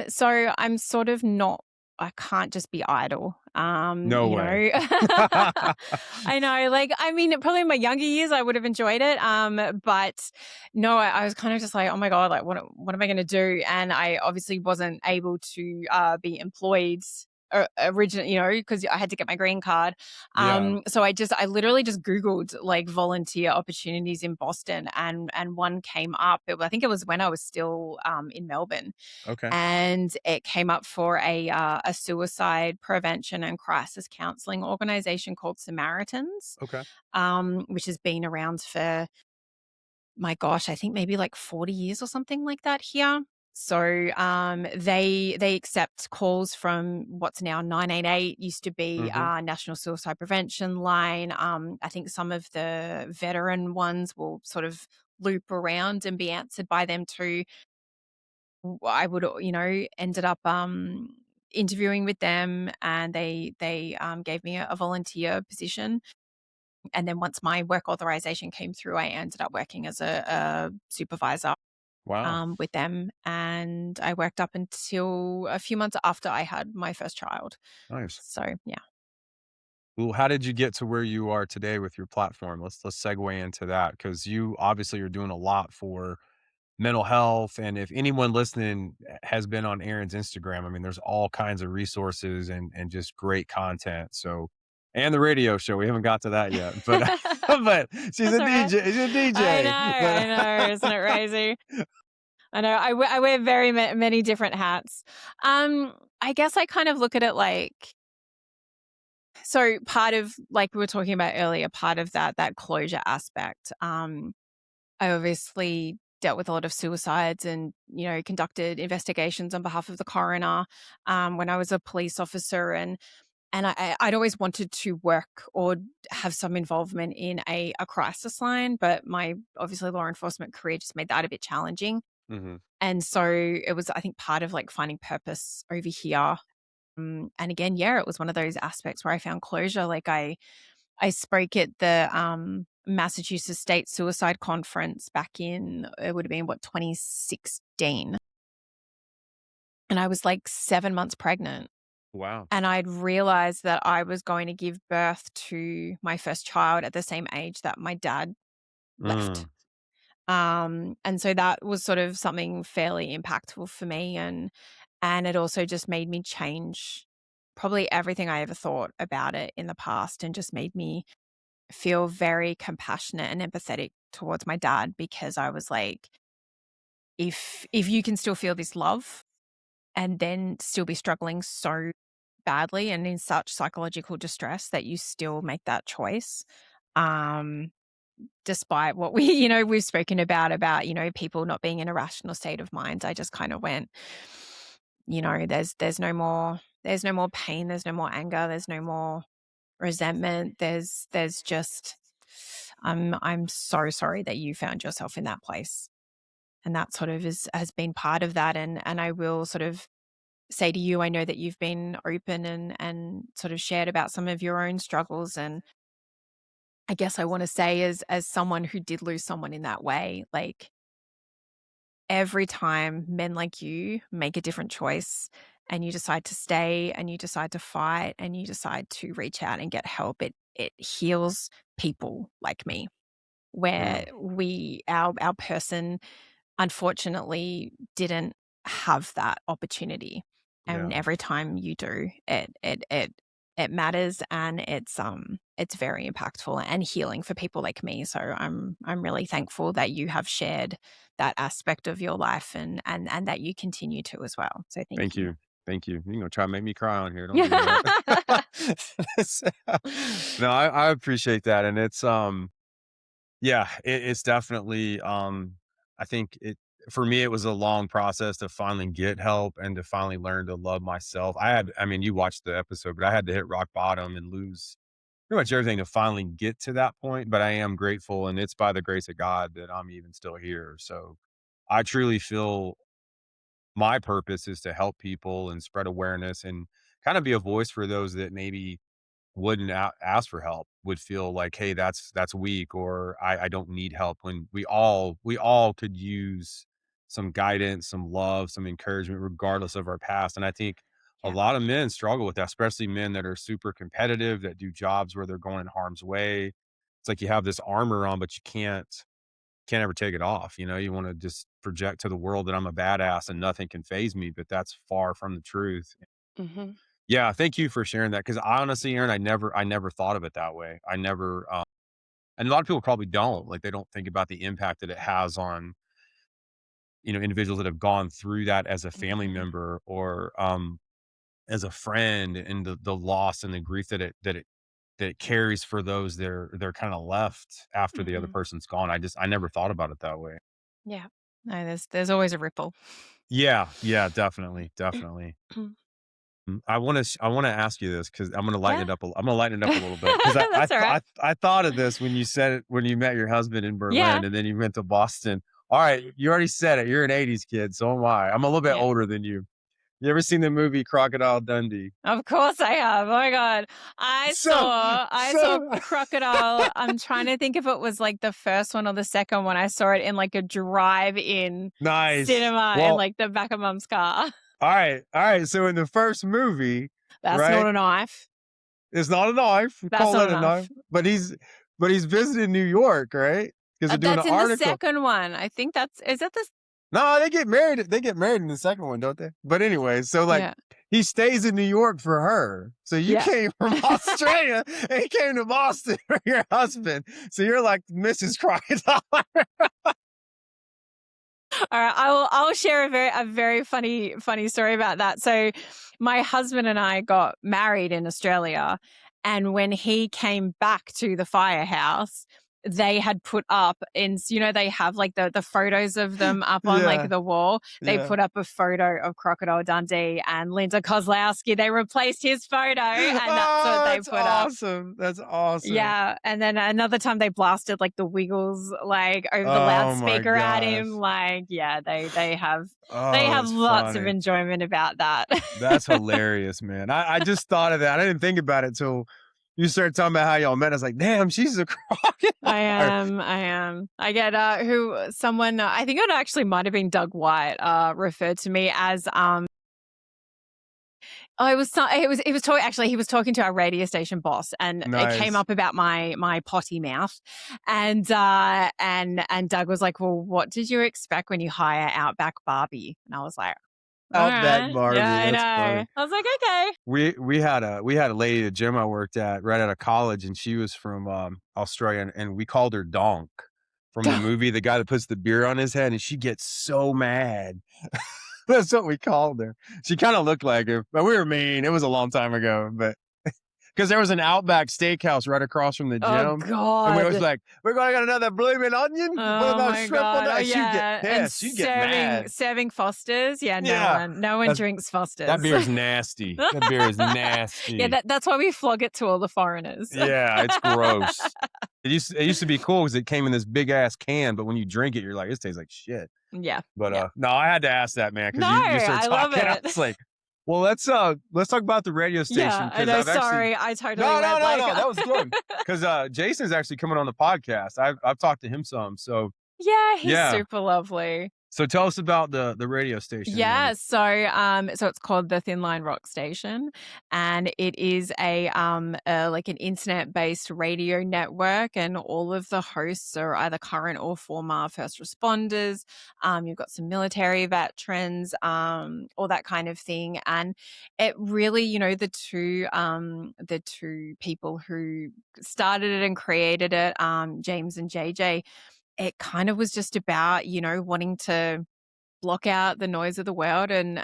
So I'm sort of not, I can't just be idle. No way. I know, like, I mean, probably in my younger years I would have enjoyed it. But no, I was kind of just like, oh my God, like what am I gonna do? And I obviously wasn't able to be employed originally, because I had to get my green card. Yeah. So I literally just Googled like volunteer opportunities in Boston, and one came up. I think it was when I was still in Melbourne, Okay. and it came up for a suicide prevention and crisis counseling organization called Samaritans, Okay. which has been around for, my gosh, I think maybe like 40 years or something like that here. So they accept calls from what's now 988, used to be Mhm. National Suicide Prevention Line. I think some of the veteran ones will sort of loop around and be answered by them too. I would, ended up interviewing with them, and they gave me a volunteer position. And then once my work authorization came through, I ended up working as a supervisor Wow. with them, and I worked up until a few months after I had my first child. Nice. So yeah. Well, how did you get to where you are today with your platform? Let's segue into that because you obviously are doing a lot for mental health. And if anyone listening has been on Erin's Instagram, I mean, there's all kinds of resources and just great content. So, and the radio show, we haven't got to that yet, but but she's That's a all right. DJ. She's a DJ. I But know, isn't it crazy? I know. I wear very many different hats. I guess I kind of look at it like, so part of, like we were talking about earlier, part of that closure aspect. I obviously dealt with a lot of suicides and, conducted investigations on behalf of the coroner when I was a police officer. And I'd always wanted to work or have some involvement in a crisis line, but my obviously law enforcement career just made that a bit challenging. Mhm. And so it was, I think, part of like finding purpose over here. And again, yeah, it was one of those aspects where I found closure. Like I spoke at the Massachusetts State Suicide Conference back in, it would have been what, 2016. And I was like 7 months pregnant. Wow. And I'd realized that I was going to give birth to my first child at the same age that my dad left. Mm. And so that was sort of something fairly impactful for me. And it also just made me change probably everything I ever thought about it in the past, and just made me feel very compassionate and empathetic towards my dad, because I was like, if you can still feel this love and then still be struggling so badly and in such psychological distress that you still make that choice, um despite what we we've spoken about people not being in a rational state of mind, I just kind of went, there's no more pain, there's no more anger, there's no more resentment. There's just I'm so sorry that you found yourself in that place. And that sort of has been part of that. And I will sort of say to you, I know that you've been open and sort of shared about some of your own struggles. And I guess I want to say as someone who did lose someone in that way, like every time men like you make a different choice and you decide to stay and you decide to fight and you decide to reach out and get help, it heals people like me, where our person unfortunately didn't have that opportunity. And Yeah. every time you do, it matters, and it's very impactful and healing for people like me. So I'm really thankful that you have shared that aspect of your life and that you continue to as well. So thank Thank you. you. Thank you. You're gonna try to make me cry on here. Don't do Yeah. that. No, I appreciate that. And it's yeah, it's definitely I think it for me it was a long process to finally get help and to finally learn to love myself. I mean, you watched the episode, but I had to hit rock bottom and lose pretty much everything to finally get to that point. But I am grateful, and it's by the grace of God that I'm even still here. So I truly feel my purpose is to help people and spread awareness and kind of be a voice for those that maybe wouldn't ask for help, would feel like, hey, that's weak, or I don't need help, when we all could use some guidance, some love, some encouragement, regardless of our past. And I think a Yeah. lot of men struggle with that, especially men that are super competitive, that do jobs where they're going in harm's way. It's like you have this armor on, but you can't ever take it off. You want to just project to the world that I'm a badass and nothing can phase me, but that's far from the truth. Hmm. Yeah, thank you for sharing that. Because honestly, Aaron, I never thought of it that way. I never, and a lot of people probably don't. Like, they don't think about the impact that it has on individuals that have gone through that as a family Hmm. member, or as a friend, and the loss and the grief that it carries for those they're kind of left after the other Hmm. person's gone. I never thought about it that way. Yeah. No, there's always a ripple. Yeah, yeah, definitely, definitely. I wanna ask you this, because I'm gonna lighten Yeah. it up a little bit, because That's all right. I thought of this when you said it, when you met your husband in Yeah. Berlin and then you went to Boston. All right, you already said it. You're an '80s kid, so am I. I'm a little bit Yeah. older than you. You ever seen the movie Crocodile Dundee? Of course I have. Oh my God. So I saw so Crocodile. I'm trying to think if it was like the first one or the second one. I saw it in like a drive-in nice. cinema in Well, like the back of mom's car. all right, so in the first movie, That's not right, a knife. it's not a knife, we That's call not it a a knife, knife. but he's visiting New York, right? Because 'Cause they're doing an That's in the article. second one. I think is that the No, they get married. They get married in the second one, don't they? But anyway, so like yeah. he stays in New York for her. So you Yeah. came from Australia and he came to Boston for your husband. So you're like Mrs. Crocodile. All right, I'll share a very funny story about that. So, my husband and I got married in Australia, and when he came back to the firehouse, they had put up they have like the photos of them up on like Yeah, the wall. They yeah. put up a photo of Crocodile Dundee and Linda Kozlowski. They replaced his photo, and that's what Oh, they that's put up. awesome. That's awesome. Yeah, and then another time they blasted like the Wiggles like over the Oh my loudspeaker at gosh. him. Like, yeah, they Oh, have that's lots of funny. enjoyment about that. That's hilarious, man. I just thought of that. I didn't think about it till you started talking about how y'all met. I was like, damn, she's a crocodile. I am. I get who someone I think it actually might have been Doug White referred to me as oh, it was talking actually he was talking to our radio station boss, and it came Nice. up about my potty mouth, and Doug was like, "Well, what did you expect when you hire Outback Barbie?" And I was like, "All Outback right, yeah, Barbie. I That's know." funny. I was like, "Okay." We had a lady at the gym I worked at right out of college, and she was from Australia, and we called her Donk from the movie, the guy that puts the beer on his head, and she gets so mad. That's what we called her. She kind of looked like her, but we were mean. It was a long time ago, but because there was an Outback Steakhouse right across from the gym. Oh God! And we was like, "We're gonna get another blooming onion. What Oh about my shrimp on God! that?" Oh She'd yeah, get and pissed. She'd get mad. serving Fosters. Yeah, Yeah. no one drinks Fosters. That beer's nasty. That beer is nasty. Yeah, that's why we flog it to all the foreigners. Yeah, it's gross. It used to be cool because it came in this big ass can, but when you drink it, you're like, it tastes like shit. Yeah. But no, I had to ask that, man, because No, you started I love talking. I it. was like, well, let's talk about the radio station. Yeah, I know. I've Sorry, I totally went like... No, that was good. Because Jason's actually coming on the podcast. I've talked to him some, so Yeah, he's super lovely. So tell us about the radio station. Yeah, so it's called the Thin Line Rock Station, and it is like an internet-based radio network, and all of the hosts are either current or former first responders. You've got some military veterans, all that kind of thing, and it really, the two people who started it and created it, James and JJ, it kind of was just about, wanting to block out the noise of the world and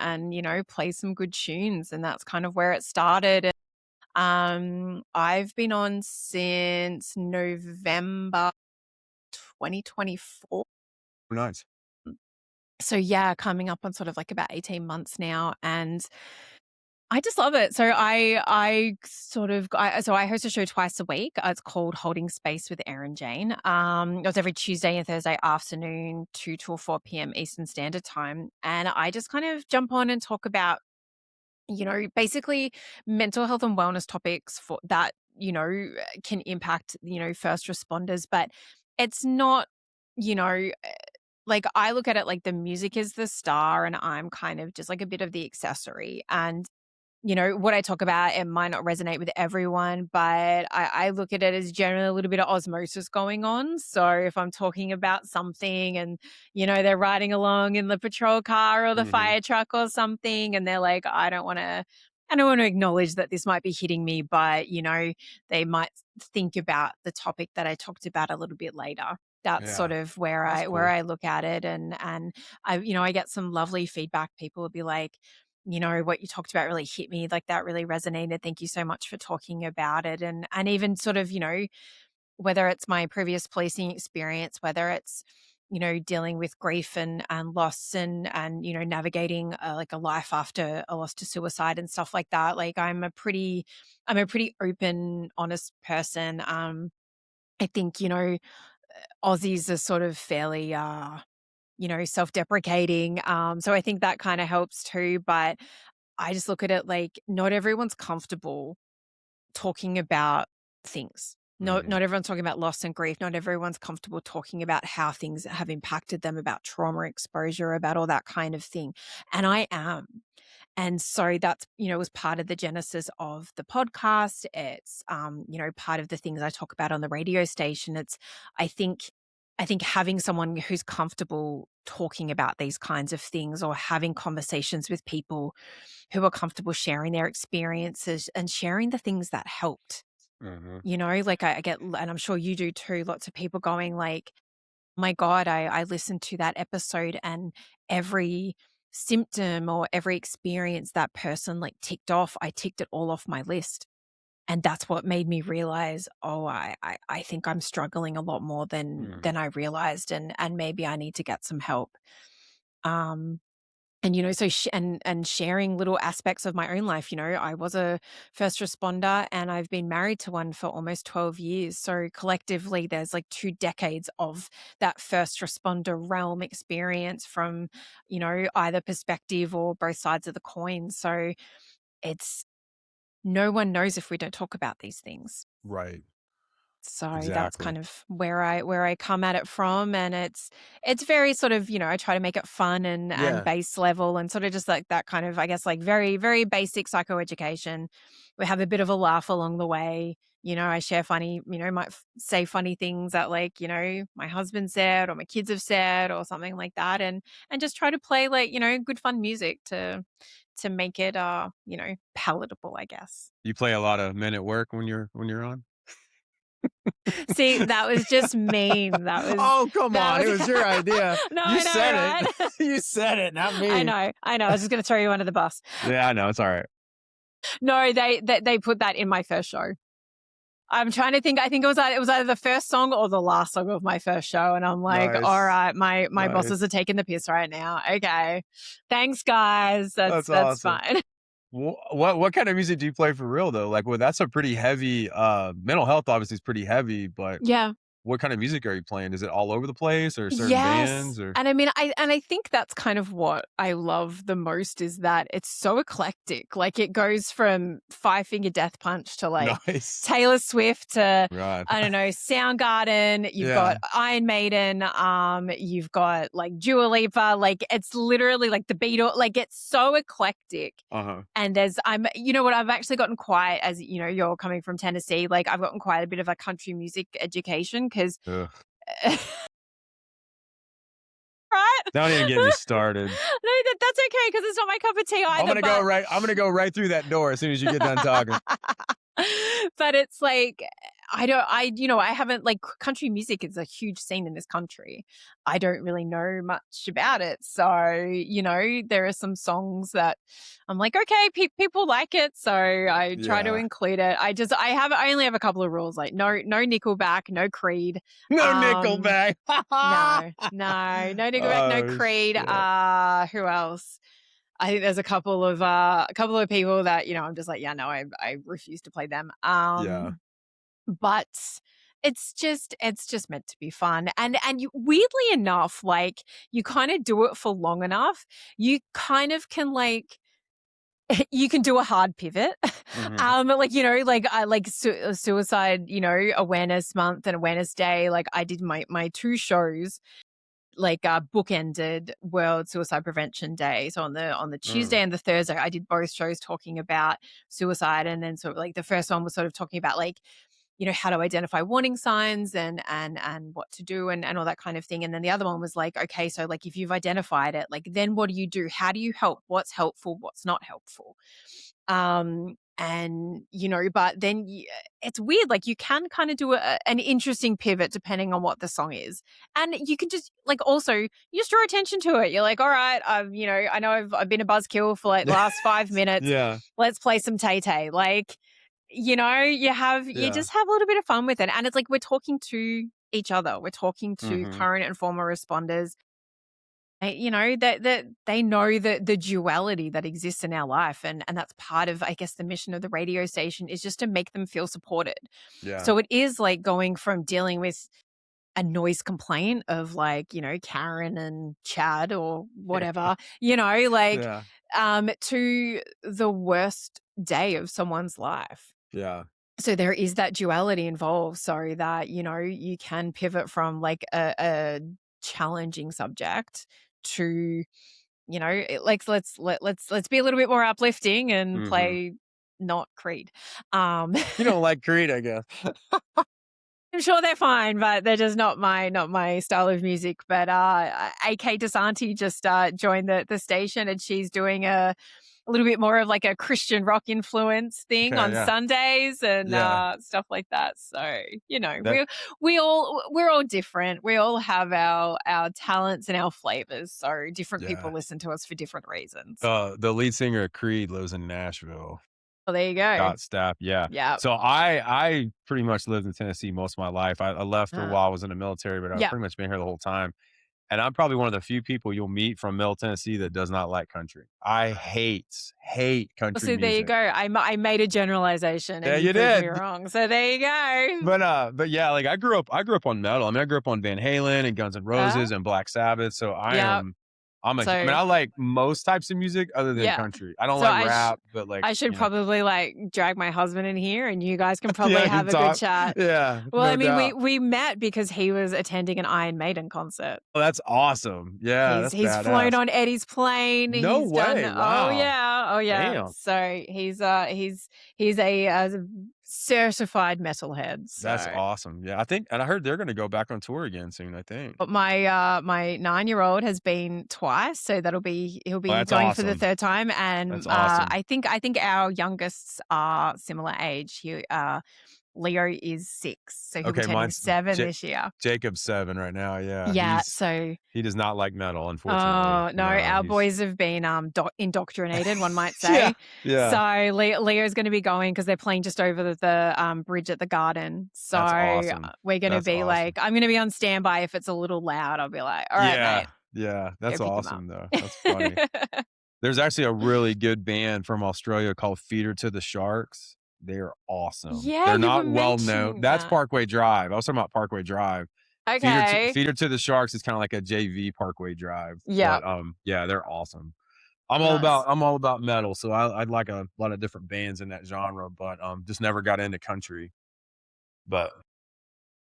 play some good tunes, and that's kind of where it started. I've been on since November 2024. Nice. So yeah, coming up on sort of like about 18 months now, and I just love it. So I host a show twice a week. It's called Holding Space with Erin Jane. It was every Tuesday and Thursday afternoon, 2 till 4 p.m. Eastern Standard Time. And I just kind of jump on and talk about, basically mental health and wellness topics for that, can impact, first responders. But it's not, like I look at it like the music is the star and I'm kind of just like a bit of the accessory. And what I talk about, it might not resonate with everyone, but I look at it as generally a little bit of osmosis going on. So if I'm talking about something and, they're riding along in the patrol car or the fire truck or something, and they're like, I don't want to acknowledge that this might be hitting me, but, they might think about the topic that I talked about a little bit later. That's sort of where I look at it. And I get some lovely feedback. People will be like, what you talked about really hit me, like that really resonated. Thank you so much for talking about it. And even sort of, whether it's my previous policing experience, whether it's, dealing with grief and loss and navigating like a life after a loss to suicide and stuff like that. Like I'm a pretty open, honest person. I think, Aussies are sort of fairly, self-deprecating. So I think that kind of helps too. But I just look at it like not everyone's comfortable talking about things. Not everyone's talking about loss and grief. Not everyone's comfortable talking about how things have impacted them, about trauma exposure, about all that kind of thing. And I am. And so that's, was part of the genesis of the podcast. It's, part of the things I talk about on the radio station. It's, I think having someone who's comfortable talking about these kinds of things or having conversations with people who are comfortable sharing their experiences and sharing the things that helped. Like I get, and I'm sure you do too, lots of people going like, my God, I listened to that episode and every symptom or every experience that person like ticked off, I ticked it all off my list. And that's what made me realize, I think I'm struggling a lot more than I realized, and maybe I need to get some help. And so and sharing little aspects of my own life. I was a first responder and I've been married to one for almost 12 years. So collectively, there's like 2 decades of that first responder realm experience from, either perspective or both sides of the coin. So it's, no one knows if we don't talk about these things. Right. So that's kind of where I come at it from. And it's very sort of, I try to make it fun and base level and sort of just like that kind of, I guess, like very, very basic psychoeducation. We have a bit of a laugh along the way. I share funny, might say funny things that like, my husband said or my kids have said or something like that. And just try to play like, good fun music to make it, palatable, I guess. You play a lot of Men at Work when you're on? See, that was just mean. That was. Oh, come on. It was your idea. No, you I know, said right? it. You said it, not me. I know. I was just going to throw you under the bus. Yeah, I know. It's all right. No, they put that in my first show. I'm trying to think. I think it was either the first song or the last song of my first show, and I'm like, Nice. all right, my Nice. bosses are taking the piss right now. Okay, thanks guys. That's awesome. fine. What kind of music do you play for real though? Like, well, that's a pretty heavy. Mental health obviously is pretty heavy, but Yeah. what kind of music are you playing? Is it all over the place or certain Yes. bands or? And I mean, I think that's kind of what I love the most is that it's so eclectic. Like it goes from Five Finger Death Punch to like Nice. Taylor Swift to Right. I don't know, Soundgarden. You've Yeah. got Iron Maiden. You've got like Dua Lipa. Like it's literally like the Beatles. Like it's so eclectic. Uh-huh. And you know what, I've actually gotten quite, as you know, you're coming from Tennessee, like I've gotten quite a bit of a country music education because Ugh. right? Don't even get me started. No, that's okay because it's not my cup of tea either. I'm gonna go right through that door as soon as you get done talking. But it's like I haven't like country music is a huge scene in this country. I don't really know much about it. So, you know, there are some songs that I'm like, okay, people like it. So I try to include it. I only have a couple of rules, like no Nickelback, no Creed. No Nickelback. no Nickelback, no Creed. Shit. Who else? I think there's a couple of people that, you know, I'm just like, yeah, no, I refuse to play them. But it's just meant to be fun. And weirdly enough, like you kind of do it for long enough, you kind of can like you can do a hard pivot. Mm-hmm. Like, you know, like I like suicide, you know, awareness month and awareness day. Like I did my two shows like bookended World Suicide Prevention Day. So on the Tuesday and the Thursday, I did both shows talking about suicide, and then sort of like the first one was sort of talking about like, you know, how to identify warning signs and what to do and all that kind of thing. And then the other one was like, okay, so like if you've identified it, like then what do you do? How do you help? What's helpful? What's not helpful? And you know, but then it's weird, like you can kind of do an interesting pivot depending on what the song is, and you can just like also you just draw attention to it. You're like, all right, you know, I know I've been a buzzkill for like the last 5 minutes. Yeah, let's play some Tay-Tay. Like, you know, you just have a little bit of fun with it, and it's like we're talking to each other, we're talking to current and former responders. You know, that they know the duality that exists in our life. And that's part of, I guess, the mission of the radio station is just to make them feel supported. yeah. So it is like going from dealing with a noise complaint of like, you know, Karen and Chad or whatever, you know, like, to the worst day of someone's life. Yeah. So there is that duality involved, so that, you know, you can pivot from like a challenging subject to, you know, like let's be a little bit more uplifting and play not Creed. You don't like Creed, I guess. I'm sure they're fine, but they're just not my style of music. But AK DeSanti just joined the station, and she's doing a little bit more of like a Christian rock influence thing on Sundays and stuff like that. So, you know, we're all different. We all have our talents and our flavors. So different people listen to us for different reasons. The lead singer of Creed lives in Nashville. Well, there you go. Scott Stapp, yeah. So I pretty much lived in Tennessee most of my life. I left for a while. I was in the military, but I've pretty much been here the whole time. And I'm probably one of the few people you'll meet from Middle Tennessee that does not like country. I hate country music. There you go. I made a generalization. Yeah, and you proved did. me wrong. So there you go. But yeah, like I grew up on metal. I mean, I grew up on Van Halen and Guns N' Roses and Black Sabbath. So I mean, I like most types of music other than country. I don't like rap, but like I should probably like drag my husband in here, and you guys can probably have a good chat. Yeah. Well, I mean, we met because he was attending an Iron Maiden concert. Oh, that's awesome. Yeah, he's flown on Eddie's plane. No way. Wow. Oh yeah. Damn. So he's a certified metalhead. So. That's awesome. Yeah, I heard they're going to go back on tour again soon, I think. But my 9-year-old has been twice, so he'll be going for the third time. And that's awesome. I think our youngest are similar age. Leo is 6, so he'll be Okay, turning mine's 7 this year. Jacob's 7 right now. Yeah, Yeah, so he does not like metal, unfortunately. oh, no, our boys have been indoctrinated, one might Yeah, say. yeah. So Leo's going to be going because they're playing just over the bridge at the garden. So That's awesome. we're going to That's be awesome. like, I'm going to be on standby if it's a little loud. I'll be like, all right, Yeah, mate. yeah. That's Go pick him awesome, though. up. That's funny. There's actually a really good band from Australia called Feeder to the Sharks. They're awesome. Yeah, They're you were not well known. mentioning That's that. Parkway Drive. I was talking about Parkway Drive. Okay. Feeder to the Sharks is kind of like a JV Parkway Drive. Yeah. But yeah, they're awesome. Nice. I'm all about metal, so I'd like a lot of different bands in that genre, but just never got into country. But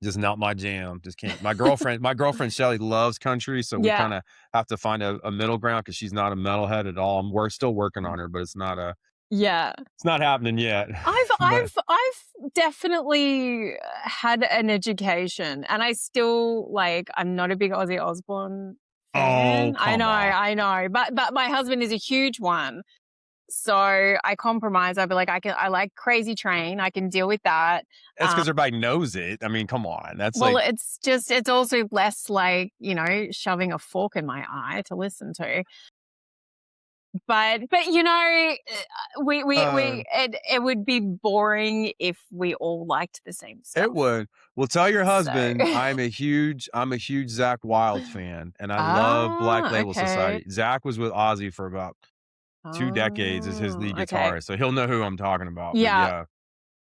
just not my jam. Just can't. My girlfriend Shelly loves country, so we Yeah. kind of have to find a middle ground because she's not a metalhead at all. We're still working on her, but it's not happening yet. But I've definitely had an education, and I still I'm not a big Ozzy Osbourne fan. oh, come on. I know, but my husband is a huge one. So I compromise. I'd be like, I like Crazy Train. I can deal with that. That's because everybody knows it. I mean, come on. That's Well, like it's also less shoving a fork in my eye to listen to. But it would be boring if we all liked the same stuff. it would. Well, tell your husband So- I'm a huge Zakk Wylde fan, and I love Black Label okay. Society. Zakk was with Ozzy for about 2 decades as his lead okay. guitarist, so he'll know who I'm talking about. Yeah. But yeah.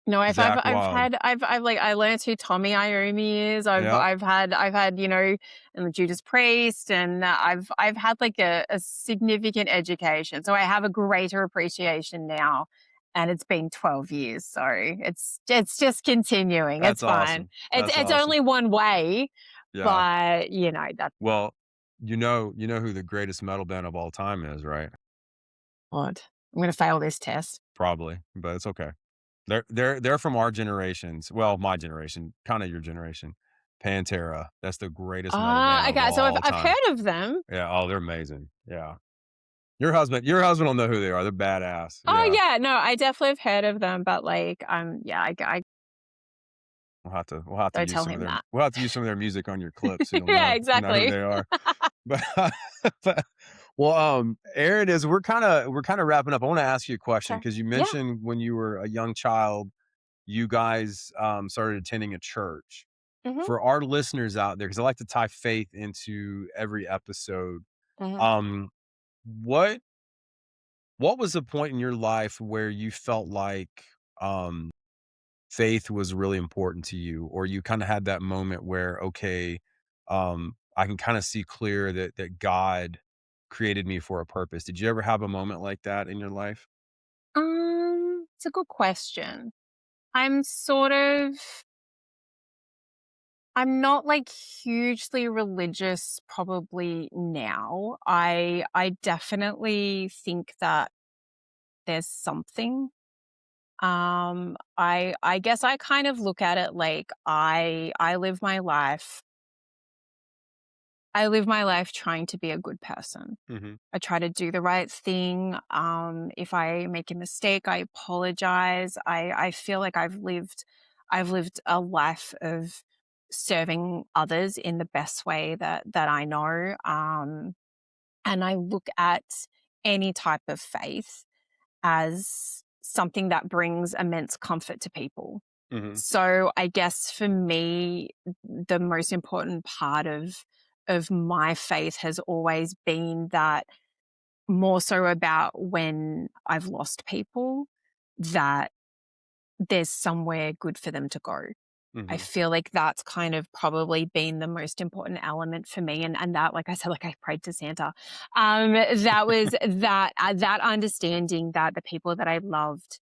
No, Zakk Wylde. I learned who Tommy Iommi is. I've had and Judas Priest, and I've had a significant education. So I have a greater appreciation now, and it's been 12 years. So it's just continuing. That's it's fine. awesome. That's It's awesome. only one way, Yeah. but that's Well, you know who the greatest metal band of all time is, right? odd. I'm gonna fail this test. Probably, but it's okay. They're from our generations. Well, my generation, kind of your generation. Pantera. That's the greatest metal band Okay. of So all I've time. heard of them. Yeah. Oh, they're amazing. Yeah. Your husband will know who they are. They're badass. Oh yeah, no, I definitely have heard of them, but I We'll have to don't use tell some of him their that. we'll have to use some of their music on your clips. So you'll Yeah, know exactly. who they are. But well, Erin, as we're kind of wrapping up, I want to ask you a question because you mentioned when you were a young child, you guys started attending a church. Mhm. For our listeners out there, because I like to tie faith into every episode, Mhm. what was the point in your life where you felt like faith was really important to you, or you kind of had that moment where, okay, I can kind of see clear that God created me for a purpose? Did you ever have a moment like that in your life? It's a good question. I'm not hugely religious probably now. I definitely think that there's something. I guess I kind of look at it like I live my life. I live my life trying to be a good person. Mm-hmm. I try to do the right thing. If I make a mistake, I apologize. I feel like I've lived a life of serving others in the best way that I know. And I look at any type of faith as something that brings immense comfort to people. Mm-hmm. So I guess for me, the most important part of my faith has always been that, more so about when I've lost people, that there's somewhere good for them to go. I feel like that's kind of probably been the most important element for me. And that, like I said, I prayed to Santa. That was that understanding that the people that I loved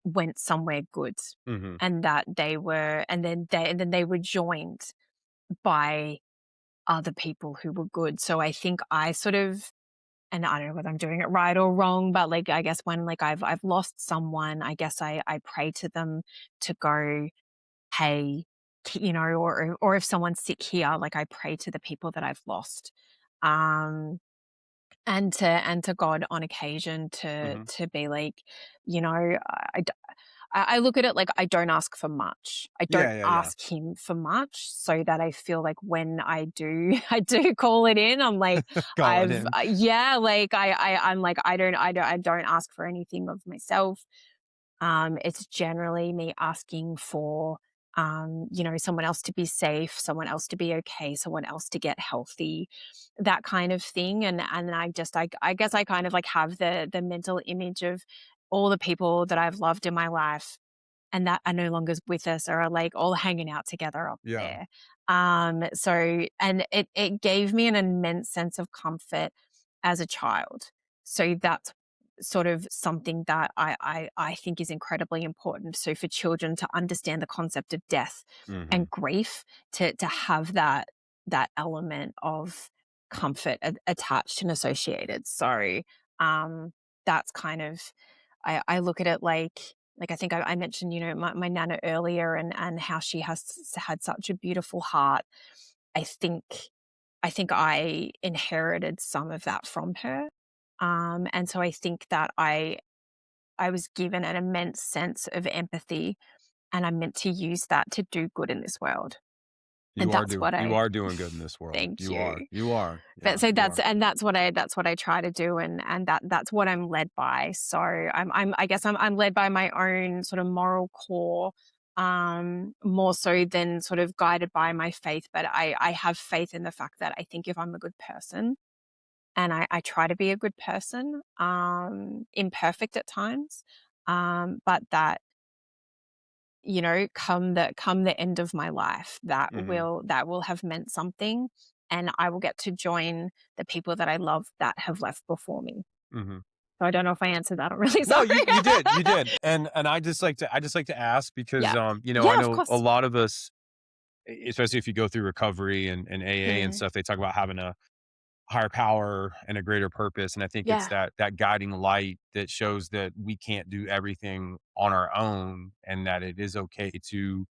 went somewhere good, Mm-hmm. and that they were, and then they were joined by other people who were good. So I think I sort of, and I don't know whether I'm doing it right or wrong, but I guess when I've lost someone, I guess I pray to them to go, hey, or if someone's sick here, I pray to the people that I've lost, and to God on occasion to be like, I look at it like I don't ask for much. I don't Yeah, yeah, yeah. ask him for much, so that I feel like when I do I do call it in, I'm like, Call it in. yeah, like I'm like, I don't ask for anything of myself. It's generally me asking for, someone else to be safe, someone else to be okay, someone else to get healthy, that kind of thing. And I guess I kind of like have the mental image of all the people that I've loved in my life and that are no longer with us or are like all hanging out together up Yeah. there. So and it gave me an immense sense of comfort as a child. So that's sort of something that I think is incredibly important. So for children to understand the concept of death Hmm. and grief, to have that element of comfort attached and associated. So that's kind of I look at it like I think I mentioned, my nana earlier and how she has had such a beautiful heart. I think I inherited some of that from her. And so I think that I was given an immense sense of empathy and I'm meant to use that to do good in this world. And that's what You I are doing good in this world. thank You you. are. You are. But Yeah, so you are. that's what I try to do and that's what I'm led by. So I guess I'm led by my own sort of moral core, more so than sort of guided by my faith. But I have faith in the fact that I think if I'm a good person and I try to be a good person, imperfect at times, but that, come the end of my life, Hmm. that will have meant something, and I will get to join the people that I love that have left before me. Hmm. So I don't know if I answered that. I'm really No, sorry. you did, you did, and I just like to ask because Yeah. I Yeah, of know a course. lot of us, especially if you go through recovery and AA and Mm, stuff, they talk about having a higher power and a greater purpose. And I think it's yeah. that guiding light that shows that we can't do everything on our own and that it is okay to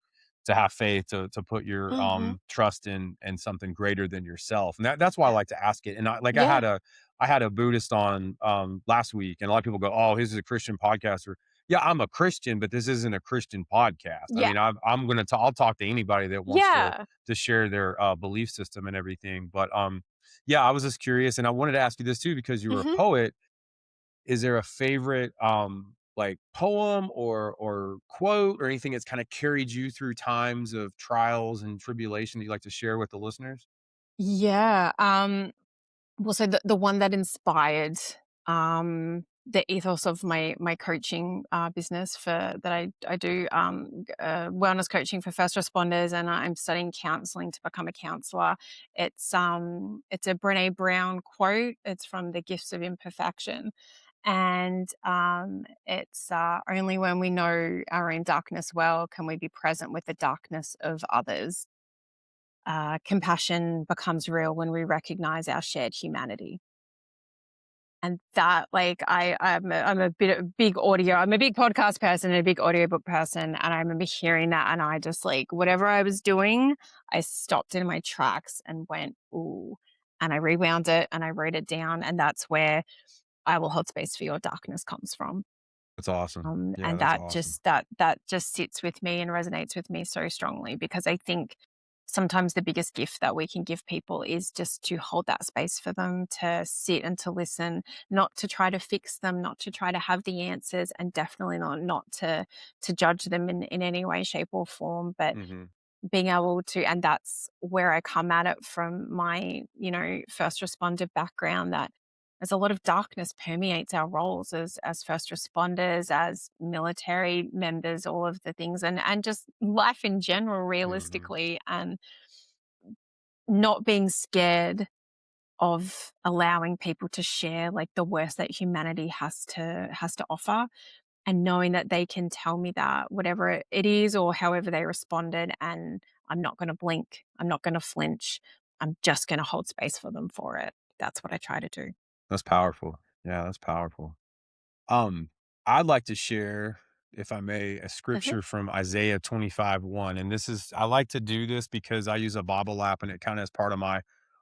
have faith, to put your Mhm. trust in something greater than yourself. And that's why I Yeah. like to ask it. And Yeah. I had a Buddhist on last week, and a lot of people go, "Oh, this is a Christian podcaster." Yeah, I'm a Christian, but this isn't a Christian podcast. I Yeah. mean, I'll talk to anybody that wants Yeah. to share their belief system and everything. But yeah, I was just curious, and I wanted to ask you this too because you were a Mhm. poet. Is there a favorite like poem or quote or anything that's kind of carried you through times of trials and tribulation that you'd like to share with the listeners? Yeah. Well, so the one that inspired the ethos of my coaching business for that I do wellness coaching for first responders, and I'm studying counseling to become a counselor. It's a Brene Brown quote. It's from The Gifts of Imperfection, and it's only when we know our own darkness well can we be present with the darkness of others. Compassion becomes real when we recognize our shared humanity. And that, like, I'm a bit of big audio. I'm a big podcast person and a big audiobook person. And I remember hearing that, and I just like whatever I was doing, I stopped in my tracks and went, "Ooh!" And I rewound it and I wrote it down. And that's where "I will hold space for your darkness" comes from. That's awesome. Yeah, And that's awesome. that just sits with me and resonates with me so strongly because I think sometimes the biggest gift that we can give people is just to hold that space for them to sit and to listen, not to try to fix them, not to try to have the answers, and definitely not to judge them in any way, shape, or form, but Hmm. being able to, and that's where I come at it from my, first responder background, that there's a lot of darkness permeates our roles as first responders, as military members, all of the things, and just life in general, Hmm. realistically, and not being scared of allowing people to share like the worst that humanity has to offer, and knowing that they can tell me that whatever it is or however they responded, and I'm not going to blink, I'm not going to flinch, I'm just going to hold space for them for it. That's what I try to do. That's powerful. Yeah, that's powerful. Um, I'd like to share, if I may, a scripture Perfect. from Isaiah 25:1. And this is, I like to do this because I use a Bible app and it kind of is part of my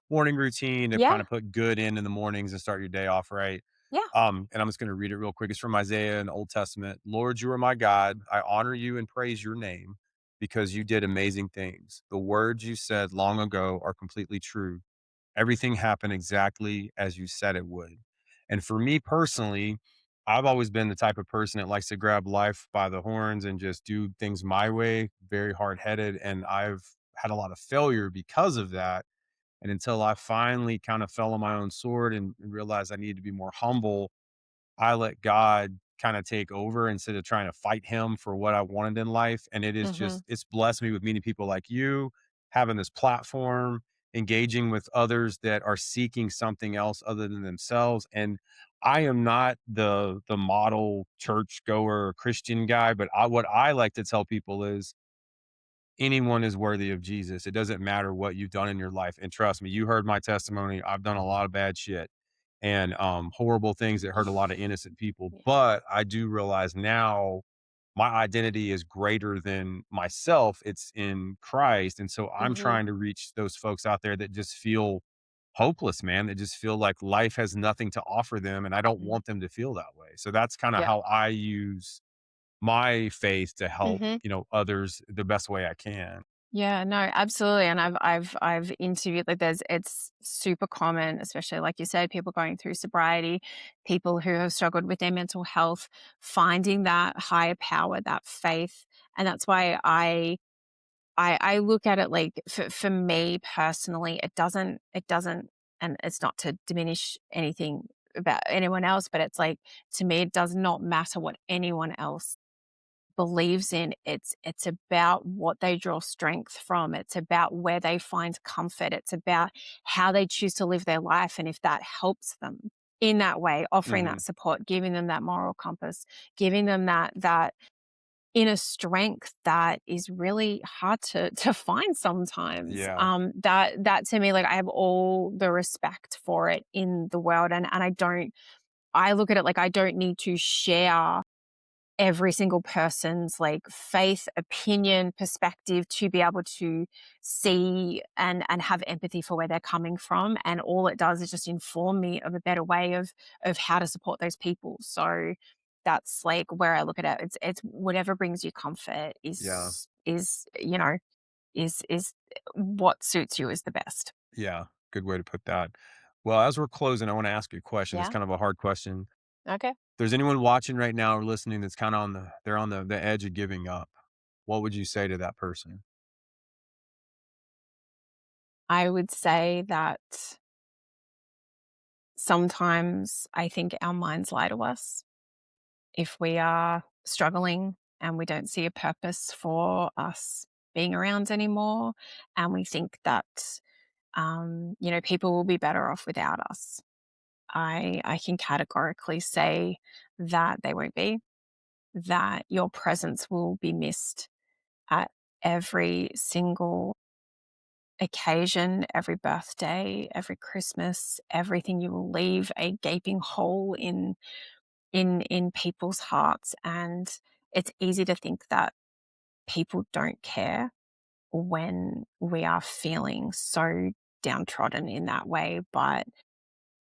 morning routine to Yeah. kind of put good in the mornings and start your day off right. Yeah. And I'm just going to read it real quick. It's from Isaiah in the Old Testament. Lord, you are my God. I honor you and praise your name because you did amazing things. The words you said long ago are completely true. Everything happened exactly as you said it would. And for me personally, I've always been the type of person that likes to grab life by the horns and just do things my way, very hard headed. And I've had a lot of failure because of that. And until I finally kind of fell on my own sword and realized I needed to be more humble, I let God kind of take over instead of trying to fight him for what I wanted in life. And it is Hmm. just, it's blessed me with meeting people like you, having this platform, engaging with others that are seeking something else other than themselves. And I am not the model church goer Christian guy, but what I like to tell people is anyone is worthy of Jesus. It doesn't matter what you've done in your life. And trust me, you heard my testimony. I've done a lot of bad shit and horrible things that hurt a lot of innocent people. Yeah. But I do realize now my identity is greater than myself. It's in Christ. And so I'm Hmm. trying to reach those folks out there that just feel hopeless, man, that just feel like life has nothing to offer them. And I don't want them to feel that way. So that's kind of Yeah. how I use my faith to help, Hmm. others the best way I can. Yeah, no, absolutely. And I've interviewed, like, it's super common, especially like you said, people going through sobriety, people who have struggled with their mental health, finding that higher power, that faith. And that's why I look at it like, for me personally, it doesn't, and it's not to diminish anything about anyone else, but it's like, to me, it does not matter what anyone else believes in. It's about what they draw strength from. It's about where they find comfort. It's about how they choose to live their life, and if that helps them in that way, offering Hmm. that support, giving them that moral compass, giving them that inner strength that is really hard to find sometimes. Yeah. That to me, like, I have all the respect for it in the world, and I look at it like, I don't need to share every single person's, like, faith, opinion, perspective to be able to see and have empathy for where they're coming from. And all it does is just inform me of a better way of how to support those people. So that's like where I look at it. It's whatever brings you comfort Yeah. is what suits you is the best. Yeah. Good way to put that. Well, as we're closing, I want to ask you a question. It's Yeah. kind of a hard question. If Okay. there's anyone watching right now or listening that's kind of they're on the edge of giving up, what would you say to that person? I would say that sometimes I think our minds lie to us. If we are struggling and we don't see a purpose for us being around anymore, and we think that, people will be better off without us, I can categorically say that they won't be, that your presence will be missed at every single occasion, every birthday, every Christmas, everything. You will leave a gaping hole in people's hearts. And it's easy to think that people don't care when we are feeling so downtrodden in that way, but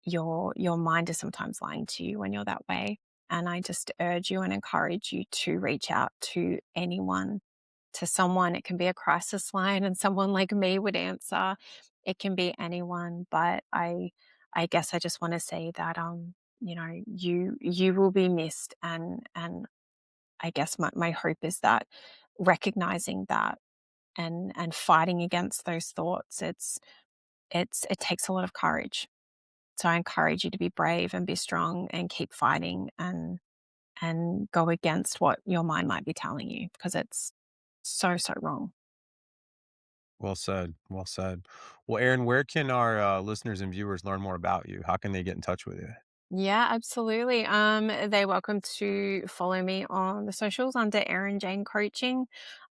your mind is sometimes lying to you when you're that way. And I just urge you and encourage you to reach out to anyone, to someone. It can be a crisis line and someone like me would answer. It can be anyone, but I guess I just want to say that, you will be missed. And I guess my hope is that recognizing that and fighting against those thoughts, it takes a lot of courage. So I encourage you to be brave and be strong and keep fighting and go against what your mind might be telling you, because it's so wrong. Well said. Well said. Well, Aaron, where can our listeners and viewers learn more about you? How can they get in touch with you? Yeah, absolutely. They're welcome to follow me on the socials under Erin Jane Coaching.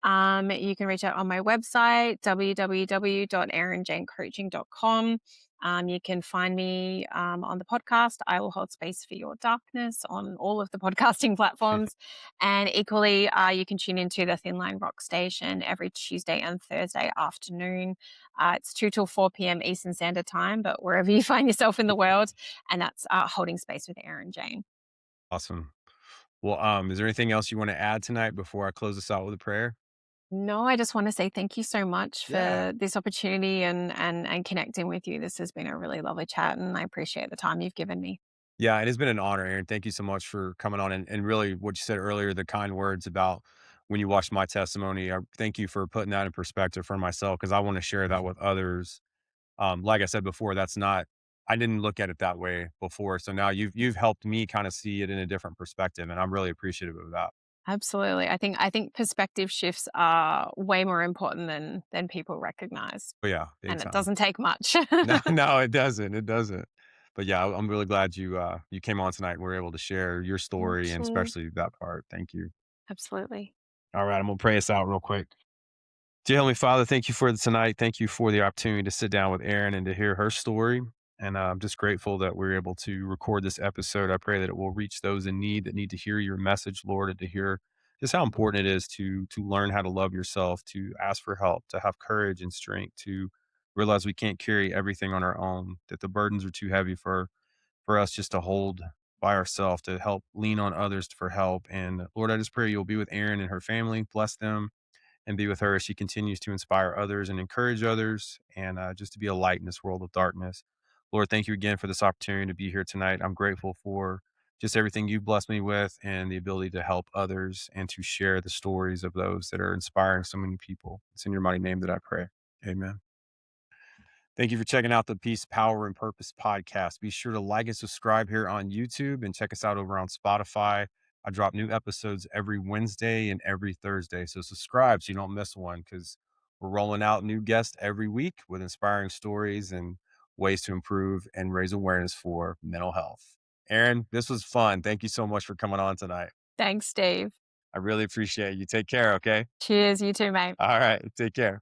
You can reach out on my website, www.erinjanecoaching.com. You can find me on the podcast, I Will Hold Space for Your Darkness, on all of the podcasting platforms. And equally, you can tune into the Thin Line Rock Station every Tuesday and Thursday afternoon. It's 2 till 4 p.m. Eastern Standard Time, but wherever you find yourself in the world. And that's Holding Space with Erin Jane. Awesome. Well, is there anything else you want to add tonight before I close this out with a prayer? No, I just want to say thank you so much Yeah. for this opportunity and connecting with you. This has been a really lovely chat, and I appreciate the time you've given me. Yeah, it has been an honor, Aaron. Thank you so much for coming on and really what you said earlier, the kind words about when you watched my testimony. I thank you for putting that in perspective for myself because I want to share that with others. Like I said before, that's not I didn't look at it that way before. So now you've helped me kind of see it in a different perspective. And I'm really appreciative of that. Absolutely. I think perspective shifts are way more important than people recognize, But yeah, big and it time. doesn't take much. No, no, it doesn't. It doesn't. But yeah, I'm really glad you came on tonight and we're able to share your Me story and too. especially that part. Thank you. Absolutely. All right, I'm gonna pray us out real quick. Dear Heavenly Father, thank you for tonight. Thank you for the opportunity to sit down with Erin and to hear her story. And I'm just grateful that we're able to record this episode. I pray that it will reach those in need to hear your message, Lord, and to hear just how important it is to learn how to love yourself, to ask for help, to have courage and strength, to realize we can't carry everything on our own, that the burdens are too heavy for us just to hold by ourselves, to help lean on others for help. And Lord, I just pray you'll be with Erin and her family, bless them and be with her as she continues to inspire others and encourage others and just to be a light in this world of darkness. Lord, thank you again for this opportunity to be here tonight. I'm grateful for just everything you blessed me with and the ability to help others and to share the stories of those that are inspiring so many people. It's in your mighty name that I pray. Amen. Thank you for checking out the Peace, Power, and Purpose podcast. Be sure to like and subscribe here on YouTube and check us out over on Spotify. I drop new episodes every Wednesday and every Thursday. So subscribe so you don't miss one because we're rolling out new guests every week with inspiring stories and ways to improve and raise awareness for mental health. Erin, this was fun. Thank you so much for coming on tonight. Thanks, Steve. I really appreciate you. Take care, okay? Cheers. You too, mate. All right. Take care.